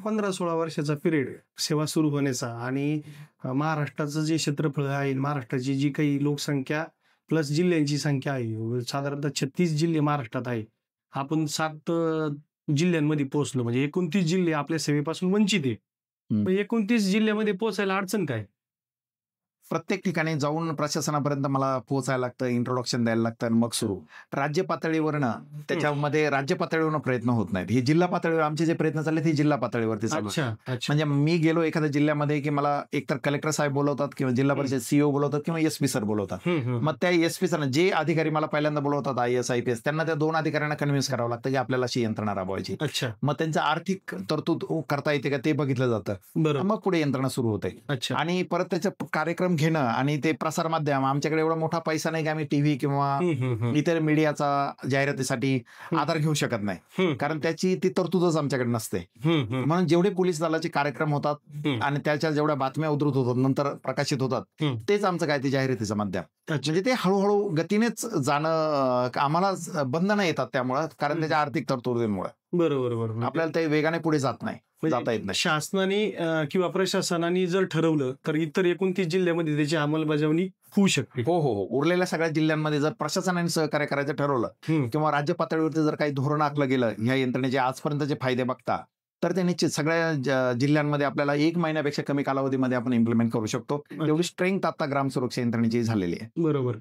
15-16 वर्षाचा पिरियड सेवा सुरू होण्याचा आणि महाराष्ट्राचं जे क्षेत्रफळ आहे, महाराष्ट्राची जी काही लोकसंख्या प्लस जिल्ह्यांची संख्या आहे, साधारणतः 36 जिल्हे महाराष्ट्रात आहे. आपण 7 जिल्ह्यांमध्ये पोहोचलो, म्हणजे 29 जिल्हे आपल्या सेवेपासून वंचित आहे. 29 जिल्ह्यामध्ये पोहोचायला अडचण काय? प्रत्येक ठिकाणी जाऊन प्रशासनापर्यंत मला पोहोचायला लागतं, इंट्रोडक्शन द्यायला लागतं, मग सुरू. राज्य पातळीवरनं त्याच्यामध्ये राज्य पातळीवरनं प्रयत्न होत नाहीत. हे जिल्हा पातळीवर आमचे जे प्रयत्न चालले ते जिल्हा पातळीवरती चालू. म्हणजे मी गेलो एखाद्या जिल्ह्यामध्ये की मला एकतर कलेक्टर साहेब बोलवतात किंवा जिल्हा परिषद सीईओ बोलवतात किंवा एसपी सर बोलवतात. मग त्या एसपी सर जे अधिकारी मला पहिल्यांदा बोलवतात IAS IPS त्यांना त्या 2 अधिकाऱ्यांना कन्व्हिन्स करावं लागतं की आपल्याला अशी यंत्रणा राबवायची. मग त्यांचं आर्थिक तरतूद करता येते का ते बघितलं जातं. मग पुढे यंत्रणा सुरू होते आणि परत त्याचा कार्यक्रम घेणं आणि ते प्रसार माध्यम. आमच्याकडे एवढा मोठा पैसा नाही की आम्ही टीव्ही किंवा इतर मीडियाचा जाहिरातीसाठी आधार घेऊ शकत नाही, कारण त्याची ती तरतूदच आमच्याकडे नसते. म्हणून जेवढे पोलीस दलाचे कार्यक्रम होतात आणि त्याच्या जेवढ्या बातम्या उद्धृत होतात नंतर प्रकाशित होतात तेच आमचं काय ते जाहिरातीचं माध्यम. म्हणजे ते हळूहळू गतीनेच जाणं आम्हाला बंधनं येतात त्यामुळं, कारण त्याच्या आर्थिक तरतुदीमुळे. बरोबर. आपल्याला ते वेगाने पुढे जाता येत नाही. शासनाने किंवा प्रशासनाने जर ठरवलं तर इतर 29 जिल्ह्यामध्ये त्याची अंमलबजावणी होऊ शकते. हो. उरलेल्या सगळ्या जिल्ह्यांमध्ये जर प्रशासनाने सहकार्य करायचं ठरवलं किंवा राज्य पातळीवरती जर काही धोरण आखलं गेलं ह्या यंत्रणेचे आजपर्यंतचे फायदे बघता तर ते निश्चित सगळ्या जिल्ह्यांमध्ये आपल्याला 1 महिन्यापेक्षा कमी कालावधीमध्ये आपण इम्प्लिमेंट करू शकतो. एवढी स्ट्रेंथ आता ग्राम सुरक्षा यंत्रणेची झालेली आहे. बरोबर.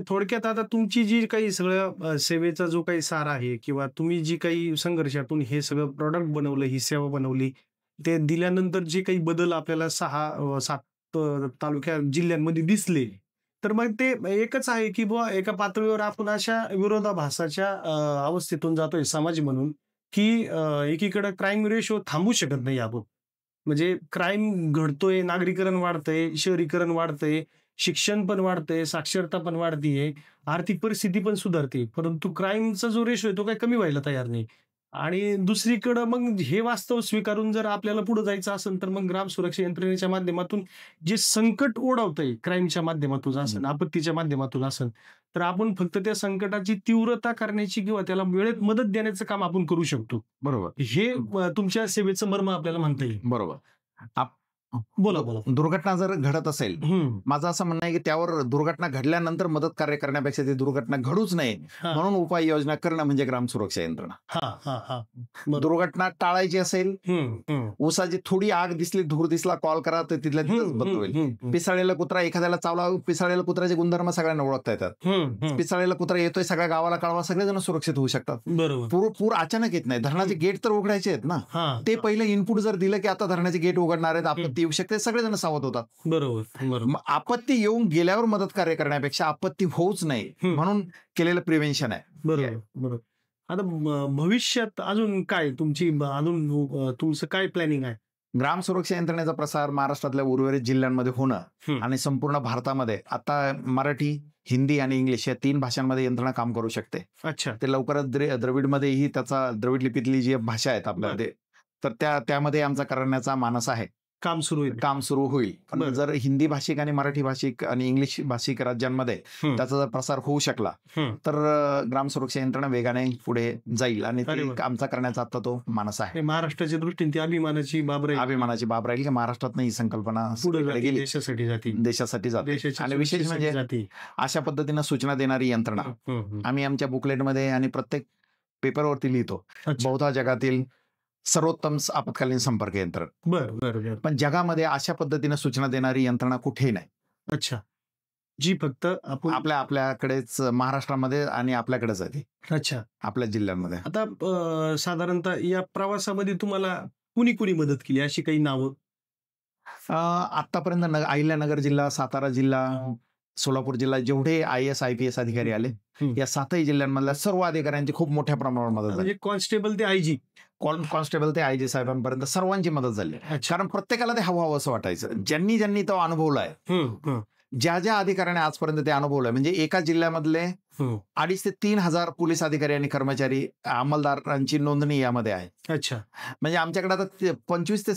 थोडक्यात आता तुमची जी काही सगळं सेवेचा जो काही सार आहे किंवा तुम्ही जी काही संघर्षातून हे सगळं प्रॉडक्ट बनवलं, ही सेवा बनवली, ते दिल्यानंतर जे काही बदल आपल्याला 6-7 तालुक्या जिल्ह्यांमध्ये दिसले, तर मग ते एकच आहे की बुवा एका पातळीवर आपण अशा विरोधाभासाच्या अवस्थेतून जातोय समाज म्हणून की एकीकडे क्राईम रेशो थांबू शकत नाही आपण. म्हणजे क्राईम घडतोय, नागरीकरण वाढतंय, शहरीकरण वाढतंय, शिक्षण पण वाढतंय, साक्षरता पण वाढतीये, आर्थिक परिस्थिती पण सुधारते, परंतु क्राईमचा जो रेशो आहे तो काही कमी व्हायला तयार नाही. आणि दुसरीकडं मग हे वास्तव स्वीकारून जर आपल्याला पुढे जायचं असेल तर मग ग्राम सुरक्षा यंत्रणेच्या माध्यमातून जे संकट ओढवतंय क्राईमच्या माध्यमातून असेल, आपत्तीच्या माध्यमातून असेल, तर आपण फक्त त्या संकटाची तीव्रता करण्याची किंवा त्याला वेळेत मदत देण्याचं काम आपण करू शकतो. बरोबर. हे तुमच्या सेवेचं मर्म आपल्याला म्हणता येईल. बरोबर. बोला. दुर्घटना जर घडत असेल, माझं असं म्हणणं आहे की त्यावर दुर्घटना घडल्यानंतर मदत कार्य करण्यापेक्षा ती दुर्घटना घडूच नये म्हणून उपाययोजना करणं म्हणजे ग्राम सुरक्षा यंत्रणा. दुर्घटना टाळायची असेल, ऊसाची थोडी आग दिसली, धूर दिसला, कॉल करा तर तिथल्या बंद होईल. पिसाळलेला कुत्रा एखाद्याला चावला, पिसाळलेल्या कुत्र्याचे गुणधर्म सगळ्यांना ओळखता येतात. पिसाळलेला कुत्रा येतोय, सगळ्या गावाला कळवा, सगळेजण सुरक्षित होऊ शकतात. पूर अचानक येत नाही. धरणाचे गेट तर उघडायचे आहेत ना, ते पहिले इनपुट जर दिलं की आता धरणाचे गेट उघडणार आहेत, आपत्ती येऊ शकते, सगळेजण सावध होतात. बरोबर. आपत्ती येऊन गेल्यावर मदत कार्य करण्यापेक्षा आपत्ती होऊच नाही म्हणून केलेलं प्रिव्हेन्शन आहे. बरोबर. आता भविष्यात अजून काय तुमचं काय प्लॅनिंग आहे? ग्राम सुरक्षा यंत्रणेचा प्रसार महाराष्ट्रातल्या उर्वरित जिल्ह्यांमध्ये होणं आणि संपूर्ण भारतामध्ये आता मराठी, हिंदी आणि इंग्लिश या 3 भाषांमध्ये यंत्रणा काम करू शकते. अच्छा. ते लवकरच द्रविडमध्येही त्याचा द्रविड लिपीतली जी भाषा आहेत आपल्यामध्ये तर त्यामध्ये आमचा करण्याचा मानस आहे. काम सुरू होईल. पण बरं. जर हिंदी भाषिक आणि मराठी भाषिक आणि इंग्लिश भाषिक राज्यांमध्ये त्याचा जर प्रसार होऊ शकला तर ग्राम सुरक्षा यंत्रणा वेगाने पुढे जाईल आणि अरे वा. ते आमचा करण्याचा आता तो मानस आहे. हे महाराष्ट्राच्या दृष्टीने ती अभिमानाची बाब राहील. अभिमानाची बाब राहील की महाराष्ट्रात ही संकल्पना पुढे सगळीकडे जाती, गेली, देशासाठी जाती, देशासाठी जाते. देशाच्या आणि विशेष सुरक्षेसाठी म्हणजे जाती. अशा पद्धतीनं सूचना देणारी यंत्रणा आम्ही आमच्या बुकलेटमध्ये आणि प्रत्येक पेपरवरती लिहितो. अच्छा. बहुधा जगातील सर्वोत्तम आपत्कालीन संपर्क यंत्रणा. बरं बरं बरं. पण जगामध्ये अशा पद्धतीनं सूचना देणारी यंत्रणा कुठेही नाही. अच्छा. जी फक्त आपण आपल्याकडेच महाराष्ट्रामध्ये आणि आपल्याकडेच आहे ती, अच्छा. आपल्या जिल्ह्यांमध्ये. आता साधारणतः या प्रवासामध्ये तुम्हाला कुणी कुणी मदत केली अशी काही नावं? आतापर्यंत अहिल्यानगर जिल्हा, सातारा जिल्हा, सोलापूर जिल्हा जेवढे IAS IPS अधिकारी आले या 7ही जिल्ह्यांमधल्या सर्व अधिकाऱ्यांची खूप मोठ्या प्रमाणावर मदत झाली. म्हणजे कॉन्स्टेबल ते IG, कॉन्स्टेबल ते IG साहेबांपर्यंत सर्वांची मदत झाली. कारण प्रत्येकाला ते हवं असं वाटायचं. ज्यांनी तो अनुभवलाय, ज्या अधिकाऱ्याने आजपर्यंत ते अनुभवलंय, म्हणजे एका जिल्ह्यामधले 2,500 ते 3,000 पोलीस अधिकारी आणि कर्मचारी अंमलदारांची नोंदणी यामध्ये आहे. अच्छा. म्हणजे आमच्याकडे आता 25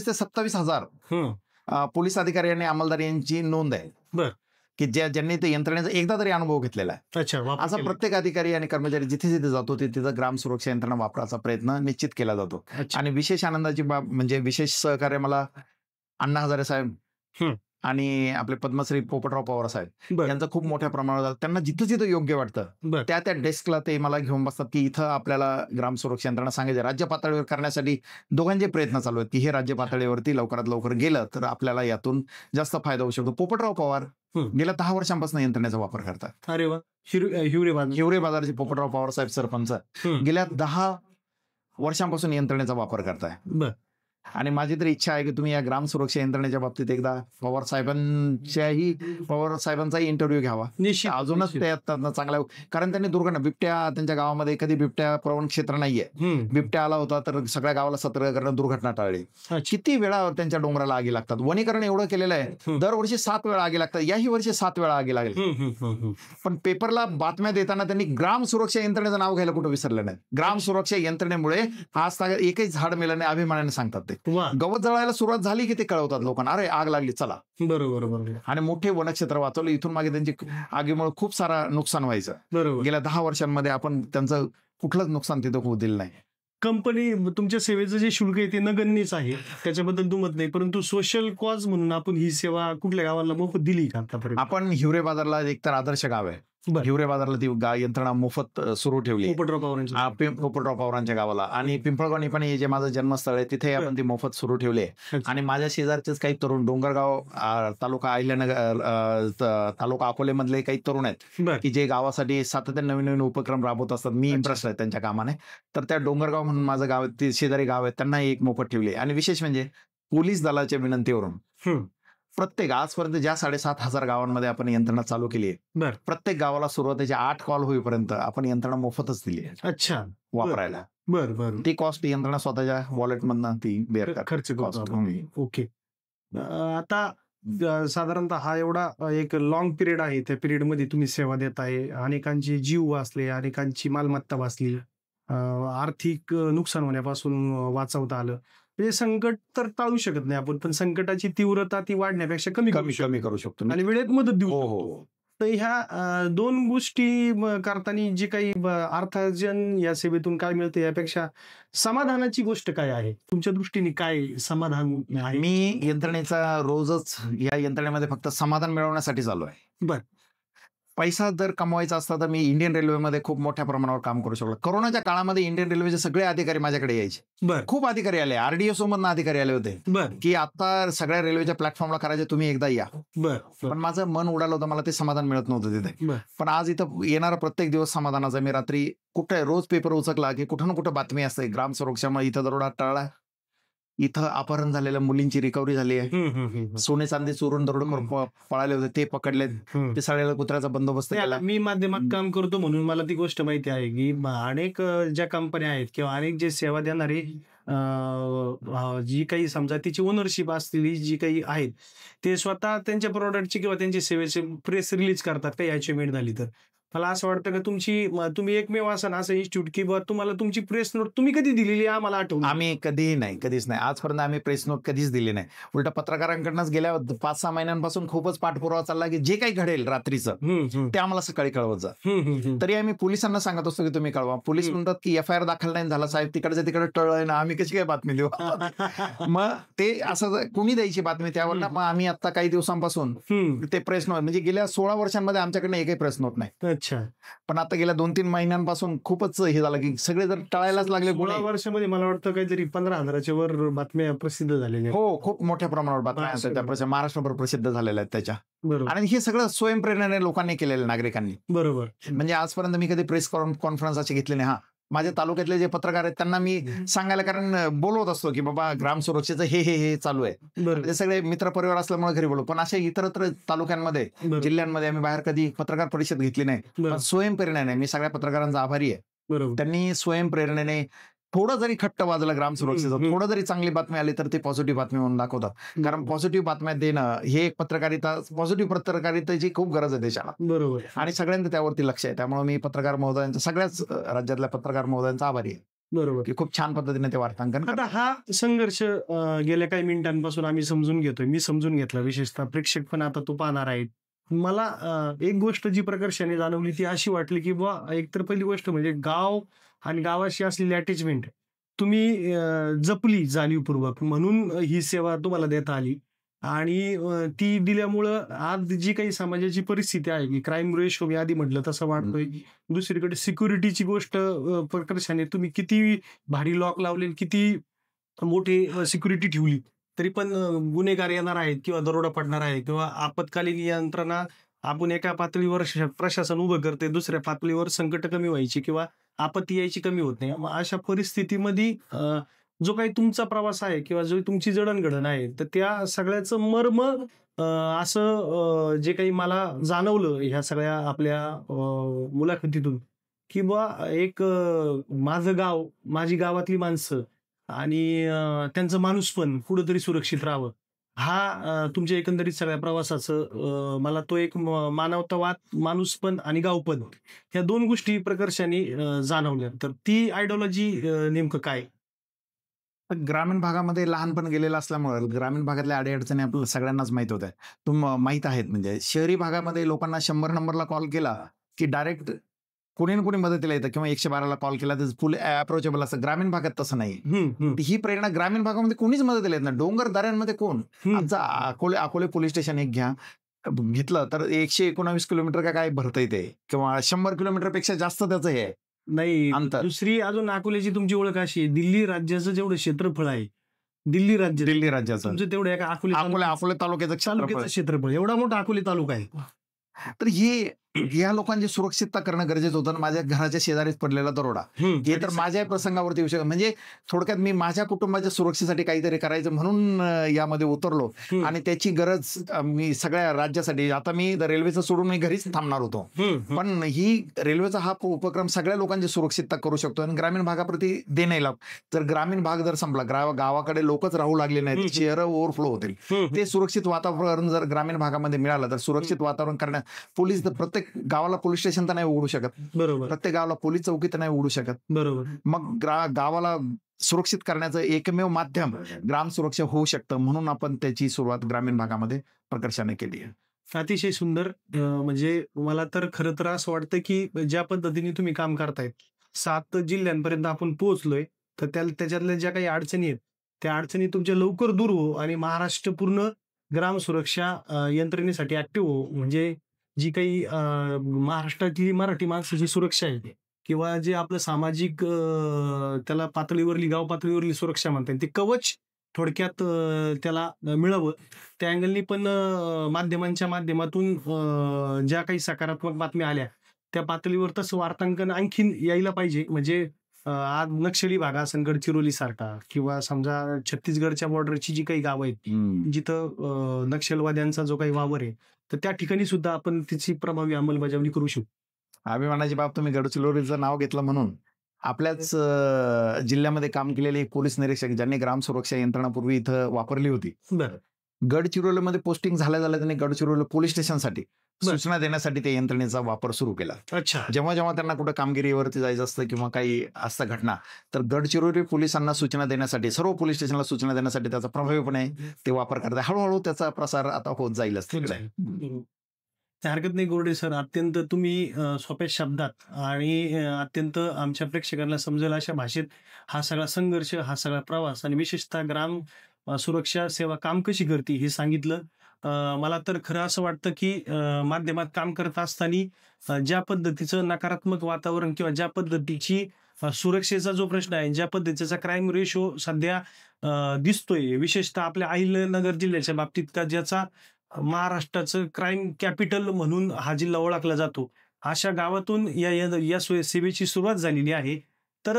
ते 27,000 पोलीस अधिकारी आणि अंमलदार यांची नोंद आहे. बर. की ज्यांनी ते यंत्रणेचा एकदा तरी अनुभव घेतलेला आहे. अच्छा. असा प्रत्येक अधिकारी आणि कर्मचारी जिथे जिथे जातो तिथे ग्राम सुरक्षा यंत्रणा वापराचा प्रयत्न निश्चित केला जातो. आणि विशेष आनंदाची बाब म्हणजे विशेष सहकार्य मला अण्णा हजारे साहेब आणि आपले पद्मश्री पोपटराव पवार साहेब यांचं खूप मोठ्या प्रमाणावर. त्यांना जिथं जिथं योग्य वाटतं त्या डेस्कला ते मला घेऊन बसतात की इथं आपल्याला ग्राम सुरक्षा यंत्रणा सांगायचं. राज्य पातळीवर करण्यासाठी दोघांचे प्रयत्न चालू आहेत की हे राज्य पातळीवरती लवकरात लवकर गेलं तर आपल्याला यातून जास्त फायदा होऊ शकतो. पोपटराव पवार गेल्या 10 वर्षांपासून यंत्रणेचा वापर करतात. अरे वा. हिवरे बाजारचे पोपटराव पवार साहेब सरपंच गेल्या 10 वर्षांपासून यंत्रणेचा वापर करताय. आणि माझी तर इच्छा आहे की तुम्ही या ग्राम सुरक्षा यंत्रणेच्या बाबतीत एकदा पवार साहेबांचाही इंटरव्ह्यू घ्यावा. निश्चित. अजूनच ते चांगला, कारण त्यांनी दुर्घटना बिबट्या त्यांच्या गावामध्ये कधी बिबट्या प्रवण क्षेत्र नाहीये. बिबट्या आला होता तर सगळ्या गावाला सतर्क करणं, दुर्घटना टाळली. किती वेळा त्यांच्या डोंगराला आगी लागतात. वनीकरण एवढं केलेलं आहे, दरवर्षी 7 वेळा आगी लागतात. याही वर्षी 7 वेळा आगी लागली. पण पेपरला बातम्या देताना त्यांनी ग्राम सुरक्षा यंत्रणेचं नाव घ्यायला कुठं विसरलं नाही. ग्राम सुरक्षा यंत्रणेमुळे आज एकही झाड मेलं नाही अभिमानाने सांगतात. ते गवत जळायला सुरुवात झाली की ते कळवतात लोकांना, अरे आग लागली चला. बरोबर. आणि मोठे वनक्षेत्र वाचवले. इथून मागे त्यांची आगीमुळे खूप सारा नुकसान व्हायचं. बरोबर. गेल्या 10 वर्षांमध्ये आपण त्यांचं कुठलंच नुकसान तिथं होऊ दिलं नाही. कंपनी तुमच्या सेवेचं जे शुल्क आहे ते नगण्यच आहे, त्याच्याबद्दल दुमत नाही. परंतु सोशल कॉज म्हणून आपण ही सेवा कुठल्या गावाला मोफत दिली का आतापर्यंत? आपण हिवरे बाजारला एकतर आदर्श गाव आहे. हिवरे बाजारला ती यंत्रणा मोफत सुरू ठेवली पोपटराव पवारांच्या गावाला. आणि पिंपळगाव निपाणी जे माझं जन्मस्थळ आहे तिथे आपण ती मोफत सुरू ठेवली आहे. आणि माझ्या शेजारचेच काही तरुण डोंगरगाव तालुका अहिल्यानगर तालुका अकोले मधले काही तरुण आहेत की जे गावासाठी सातत्याने नवीन उपक्रम राबवत असतात. मी इम्प्रेस आहे त्यांच्या कामाने. तर त्या डोंगरगाव म्हणून माझं गाव ते शेजारी गाव आहे, त्यांना एक मोफत ठेवली. आणि विशेष म्हणजे पोलीस दलाच्या विनंतीवरून प्रत्येक आजपर्यंत ज्या 7,500 गावांमध्ये आपण यंत्रणा चालू केली आहे, प्रत्येक गावाला सुरुवातीचे 8 कॉल होईपर्यंत आपण यंत्रणा मोफतच दिली आहे. अच्छा. वापरायला. बरं. ती कॉस्ट यंत्रणा स्वतःच्या वॉलेटमधनं ती बेअर खर्च करतो. ओके. आता साधारणतः हा एवढा एक लॉंग पिरियड आहे, त्या पिरियडमध्ये तुम्ही सेवा देत आहे. अनेकांचे जीव वाचले, अनेकांची मालमत्ता वाचली, आर्थिक नुकसान होण्यापासून वाचवता आलं. म्हणजे संकट तर टाळू शकत नाही आपण, पण संकटाची तीव्रता ती वाढण्यापेक्षा कमी करू शकतो आणि वेळेत मदत देऊ शकतो. तर ह्या 2 गोष्टी करताना जे काही अर्थार्जन या सेवेतून काय मिळतं यापेक्षा समाधानाची गोष्ट काय आहे तुमच्या दृष्टीने? काय समाधान आहे? मी यंत्रणेचा रोजच या यंत्रणेमध्ये फक्त समाधान मिळवण्यासाठी चालू आहे. पैसा जर कमवायचा असता तर मी इंडियन रेल्वेमध्ये खूप मोठ्या प्रमाणावर काम करू शकलो. कोरोनाच्या काळामध्ये इंडियन रेल्वेचे सगळे अधिकारी माझ्याकडे यायचे. खूप अधिकारी आले, RDSO मधून अधिकारी आले होते की आता सगळ्या रेल्वेच्या प्लॅटफॉर्मला करायचे, तुम्ही एकदा या. पण माझं मन उडालं होतं, मला ते समाधान मिळत नव्हतं तिथे. पण आज इथं येणारा प्रत्येक दिवस समाधानाचा. मी रात्री कुठे रोज पेपर उचकला की कुठं ना कुठं बातमी असते, ग्राम सुरक्षामुळे इथं दरोडा टळला, इथं अपहरण झालेल्या मुलींची रिकव्हरी झाली आहे, सोने चांदी चोरून दरोडे पळाले होते ते पकडले, ते सगळ्याला कुत्र्याचा बंदोबस्त केला. मी माध्यमात काम करतो म्हणून मला ती गोष्ट माहिती आहे की अनेक ज्या कंपन्या आहेत किंवा अनेक जे सेवा देणारे जी काही समजा तिची ओनरशिप असलेली जी काही आहेत ते स्वतः त्यांच्या प्रोडक्टची किंवा त्यांच्या सेवेचे प्रेस रिलीज करतात काही अचिव्हमेंट झाली तर. मला असं वाटतं की तुम्ही एकमेव असाल असं इन्स्टिट्यूट की बा तुम्हाला तुमची प्रेस नोट तुम्ही कधी दिलेली आहे आम्हाला आठवण. आम्ही कधीच नाही आजपर्यंत आम्ही प्रेस नोट कधीच दिली नाही. उलट पत्रकारांकडनंच गेल्या 5-6 महिन्यांपासून खूपच पाठपुरावा चालला की जे काही घडेल रात्रीचं ते आम्हाला सकाळी कळवत जा. तरी आम्ही पोलिसांना सांगत असतो की तुम्ही कळवा. पोलीस म्हणतात की FIR दाखल नाही झाला साहेब, तिकडे टळलंय ना, आम्ही कशी काय बातमी देऊ. मग ते असं कोणी द्यायची बातमी त्यावर ना. मग आम्ही आता काही दिवसांपासून ते प्रेस नोट म्हणजे गेल्या 16 वर्षांमध्ये आमच्याकडनं एकही प्रेस नोट नाही. अच्छा. पण आता गेल्या 2-3 महिन्यांपासून खूपच हे झालं की सगळे जर टळायलाच लागले. 16 वर्षामध्ये मला वाटतं काहीतरी 15,000च्या वर बातम्या प्रसिद्ध झालेल्या. हो, खूप मोठ्या प्रमाणावर बातम्या त्या महाराष्ट्रभर प्रसिद्ध झालेल्या आहेत त्याच्या. बरोबर. आणि हे सगळं स्वयंप्रेरणेने लोकांनी केलेलं, नागरिकांनी. बरोबर. म्हणजे आजपर्यंत मी कधी प्रेस कॉन्फरन्स असे घेतले नाही. माझ्या तालुक्यातले जे पत्रकार आहेत त्यांना मी सांगायला, कारण बोलवत असतो की बाबा ग्राम सुरक्षेचं हे चालू आहे. ते सगळे मित्र परिवार असल्यामुळे घरी बोलू. पण अशा इतरत्र तालुक्यांमध्ये, जिल्ह्यांमध्ये आम्ही बाहेर कधी पत्रकार परिषद घेतली नाही. पण स्वयंप्रेरणेने मी सगळ्या पत्रकारांचा आभारी आहे. बरोबर. त्यांनी स्वयंप्रेरणेने थोडं जरी खट्ट वाजलं ग्राम सुरक्षेचं, थोडं जरी चांगली बातमी आली तर ते पॉझिटिव्ह बातमी म्हणून दाखवतात. कारण पॉझिटिव्ह बातम्या देणं हे पॉझिटिव्ह पत्रकारितेची खूप गरज आहे देशाला. बरोबर. आणि सगळ्यांचं त्यावरती लक्ष आहे. त्यामुळे मी पत्रकार महोदयांचा, सगळ्याच राज्यातल्या पत्रकार महोदयांचा आभारी आहे. बरोबर. की खूप छान पद्धतीने ते वार्तांकन. आता हा संघर्ष गेल्या काही मिनिटांपासून आम्ही समजून घेतोय, मी समजून घेतला, विशेषतः प्रेक्षक पण आता तो पाहणार आहेत. मला एक गोष्ट जी प्रकर्षाने जाणवली ती अशी वाटली की बुवा एकतर पहिली गोष्ट म्हणजे गाव आणि गावाशी असलेली अटॅचमेंट तुम्ही जपली जाणीवपूर्वक, म्हणून ही सेवा तुम्हाला देता आली. आणि ती दिल्यामुळं आज जी काही समाजाची परिस्थिती आहे की क्राईम रेशो मी आधी म्हटलं तसं वाढतोय. दुसरीकडे सिक्युरिटीची गोष्ट प्रकर्षाने तुम्ही किती भारी लॉक लावले, किती मोठी सिक्युरिटी ठेवली तरी पण गुन्हेगार येणार आहेत किंवा दरोडा पडणार आहे किंवा आपत्कालीन यंत्रणा आपण एका पातळीवर प्रशासन उभं करते, दुसऱ्या पातळीवर संकट कमी व्हायची किंवा आपत्ती यायची कमी होत नाही. मग अशा परिस्थितीमध्ये जो काही तुमचा प्रवास आहे किंवा जो तुमची जडणघडण आहे तर त्या सगळ्याचं मर्म असं जे काही मला जाणवलं ह्या सगळ्या आपल्या मुलाखतीतून की बा एक माझं गाव, माझी गावातली माणसं आणि त्यांचं माणूसपण कुठंतरी सुरक्षित राहावं, हा तुमच्या एकंदरीत सगळ्या प्रवासाचं मला तो एक मानवतावाद, माणूसपण आणि गावपण ह्या 2 गोष्टी प्रकर्षाने जाणवल्या. तर ती आयडिओलॉजी नेमकं काय? ग्रामीण भागामध्ये लहानपण गेलेलं असल्यामुळे ग्रामीण भागातल्या अडीअडचणी आपल्याला सगळ्यांनाच माहित होत्या, माहित आहेत. म्हणजे शहरी भागामध्ये लोकांना 100 नंबरला कॉल केला की डायरेक्ट कोणी ना कोणी मदतीला येतं किंवा 112ला कॉल केला तर फुल अप्रोचेबल असतं. ग्रामीण भागात तसं नाही. ही प्रेरणा ग्रामीण भागामध्ये कोणीच मदतीला येत नाही. डोंगर दऱ्यांमध्ये कोण, आमचा अकोले पोलीस स्टेशन एक घेतलं तर 119 किलोमीटर काय भरता येते किंवा 100 किलोमीटरपेक्षा जास्त त्याचं हे आहे. नाही, दुसरी अजून अकोल्याची तुमची ओळख अशी आहे, दिल्ली राज्याचं जेवढं क्षेत्रफळ आहे, दिल्ली राज्याचं तुमचं तेवढं एका अकोले तालुक्याचं क्षेत्रफळ एवढा मोठा अकोले तालुका आहे. तर या लोकांची सुरक्षितता करणं गरजेचं होतं. माझ्या घराच्या शेजारीच पडलेला दरोडा हे तर माझ्या प्रसंगावरती विषय. म्हणजे थोडक्यात मी माझ्या कुटुंबाच्या सुरक्षेसाठी काहीतरी करायचं म्हणून यामध्ये उतरलो आणि त्याची गरज मी सगळ्या राज्यासाठी. आता मी रेल्वेचं सोडून मी घरीच थांबणार होतो, पण ही रेल्वेचा हा उपक्रम सगळ्या लोकांची सुरक्षितता करू शकतो आणि ग्रामीण भागाप्रती देण्याला. जर ग्रामीण भाग जर संपला, गावाकडे लोकच राहू लागले नाहीत, शहरं ओव्हरफ्लो होतील. ते सुरक्षित वातावरण जर ग्रामीण भागामध्ये मिळालं तर सुरक्षित वातावरण करण्यात पोलीस, प्रत्येक गावाला पोलीस स्टेशन तर नाही उघडू शकत, बरोबर, प्रत्येक गावाला पोलीस चौकी तर नाही उघडू शकत, बरोबर. मग गावाला सुरक्षित करण्याचं एकमेव माध्यम ग्राम सुरक्षा होऊ शकतं. म्हणून आपण त्याची सुरुवात ग्रामीण भागामध्ये प्रकर्षाने केली आहे. अतिशय सुंदर. म्हणजे मला तर खरं तर असं वाटतं की ज्या पद्धतीने तुम्ही काम करतायत, 7 जिल्ह्यांपर्यंत आपण पोहोचलोय, तर त्याच्यातल्या ज्या काही अडचणी आहेत त्या अडचणी तुमच्या लवकर दूर हो आणि महाराष्ट्र पूर्ण ग्राम सुरक्षा यंत्रणेसाठी ऍक्टिव्ह हो. म्हणजे जी काही महाराष्ट्रातली मराठी माणसाची सुरक्षा आहे किंवा जे आपलं सामाजिक त्याला पातळीवरली, गाव पातळीवरली सुरक्षा म्हणता येईल, ते कवच थोडक्यात त्याला मिळावं. त्या अँगलनी पण माध्यमांच्या माध्यमातून ज्या काही सकारात्मक बातम्या आल्या त्या पातळीवर तसं वार्तांकन आणखीन यायला पाहिजे. म्हणजे आज नक्षली भाग असेल गडचिरोली सारखा किंवा समजा छत्तीसगडच्या बॉर्डरची जी काही गावं आहेत जिथं नक्षलवाद्यांचा जो काही वावर आहे, तर त्या ठिकाणी सुद्धा आपण त्याची प्रभावी अंमलबजावणी करू शकतो. अभिमानाची बाब, तुम्ही गडचिरोलीचं नाव घेतलं म्हणून आपल्याच जिल्ह्यामध्ये काम केलेले एक पोलीस निरीक्षक ज्यांनी ग्राम सुरक्षा यंत्रणा पूर्वी इथं वापरली होती, बरं, गडचिरोलीमध्ये पोस्टिंग झाल्या त्यांनी गडचिरोली पोलीस स्टेशनसाठी सूचना देण्यासाठी त्या यंत्रणेचा वापर सुरू केला. अच्छा. जेव्हा जेव्हा त्यांना कुठं कामगिरीवरती जायचं असतं किंवा काही असतं घटना, तर गडचिरोली पोलिसांना सूचना देण्यासाठी, सर्व पोलीस स्टेशनला सूचना देण्यासाठी त्याचा प्रभावीपणे ते वापर करतात. हळूहळू त्याचा प्रसार आता होत जाईलच. काही हरकत नाही गोरडे सर, अत्यंत तुम्ही सोप्या शब्दात आणि अत्यंत आमच्या प्रेक्षकांना समजेल अशा भाषेत हा सगळा संघर्ष, हा सगळा प्रवास आणि विशेषतः ग्राम सुरक्षा सेवा काम कशी करते हे सांगितलं. मला तर खरं असं वाटतं की माध्यमात काम करत असताना ज्या पद्धतीचं नकारात्मक वातावरण किंवा ज्या पद्धतीची सुरक्षेचा जो प्रश्न आहे, ज्या पद्धतीचा क्राईम रेशो सध्या दिसतोय, विशेषतः आपल्या अहिल्यानगर जिल्ह्याच्या बाबतीत, का ज्याचा महाराष्ट्राचं क्राईम कॅपिटल म्हणून हा जिल्हा ओळखला जातो, अशा गावातून या सेवेची सुरुवात झालेली आहे. तर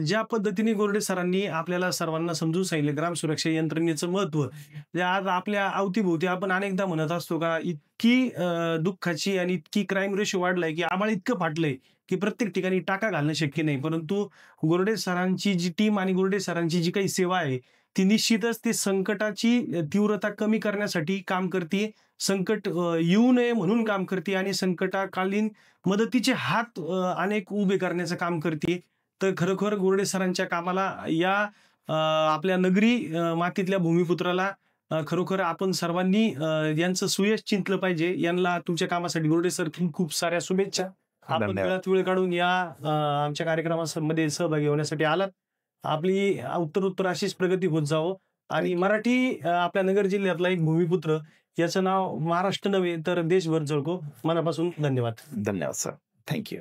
ज्या पद्धतीने गोरडे सरांनी आपल्याला सर्वांना समजून सांगितलं ग्राम सुरक्षा यंत्रणेचं महत्व, जे आज आपल्या अवतीभोवती आपण अनेकदा म्हणत असतो का इतकी दुःखाची आणि इतकी क्राईम रेशो वाढलाय की आम्हाला इतकं फाटलंय की प्रत्येक ठिकाणी टाका घालणं शक्य नाही. परंतु गोरडे सरांची जी टीम आणि गोरडे सरांची जी काही सेवा आहे ती निश्चितच ते संकटाची तीव्रता कमी करण्यासाठी काम करते, संकट येऊ नये म्हणून काम करते आणि संकटाकालीन मदतीचे हात अनेक उभे करण्याचं काम करते. तर खरोखर गोरडे सरांच्या कामाला या आपल्या नगरी मातीतल्या भूमिपुत्राला खरोखर आपण सर्वांनी यांचं सुयश चिंतलं पाहिजे. यांना तुमच्या कामासाठी गोरडे सर खूप साऱ्या शुभेच्छा. आपण धन्यवाद. वेळात वेळ काढून या आमच्या कार्यक्रमामध्ये सहभागी होण्यासाठी आलात. आपली उत्तरोत्तर अशीच प्रगती होत जावो आणि मराठी आपल्या नगर जिल्ह्यातला एक भूमिपुत्र, याचं नाव महाराष्ट्र नव्हे तर देशभर झळको. मनापासून धन्यवाद. धन्यवाद सर. थँक्यू.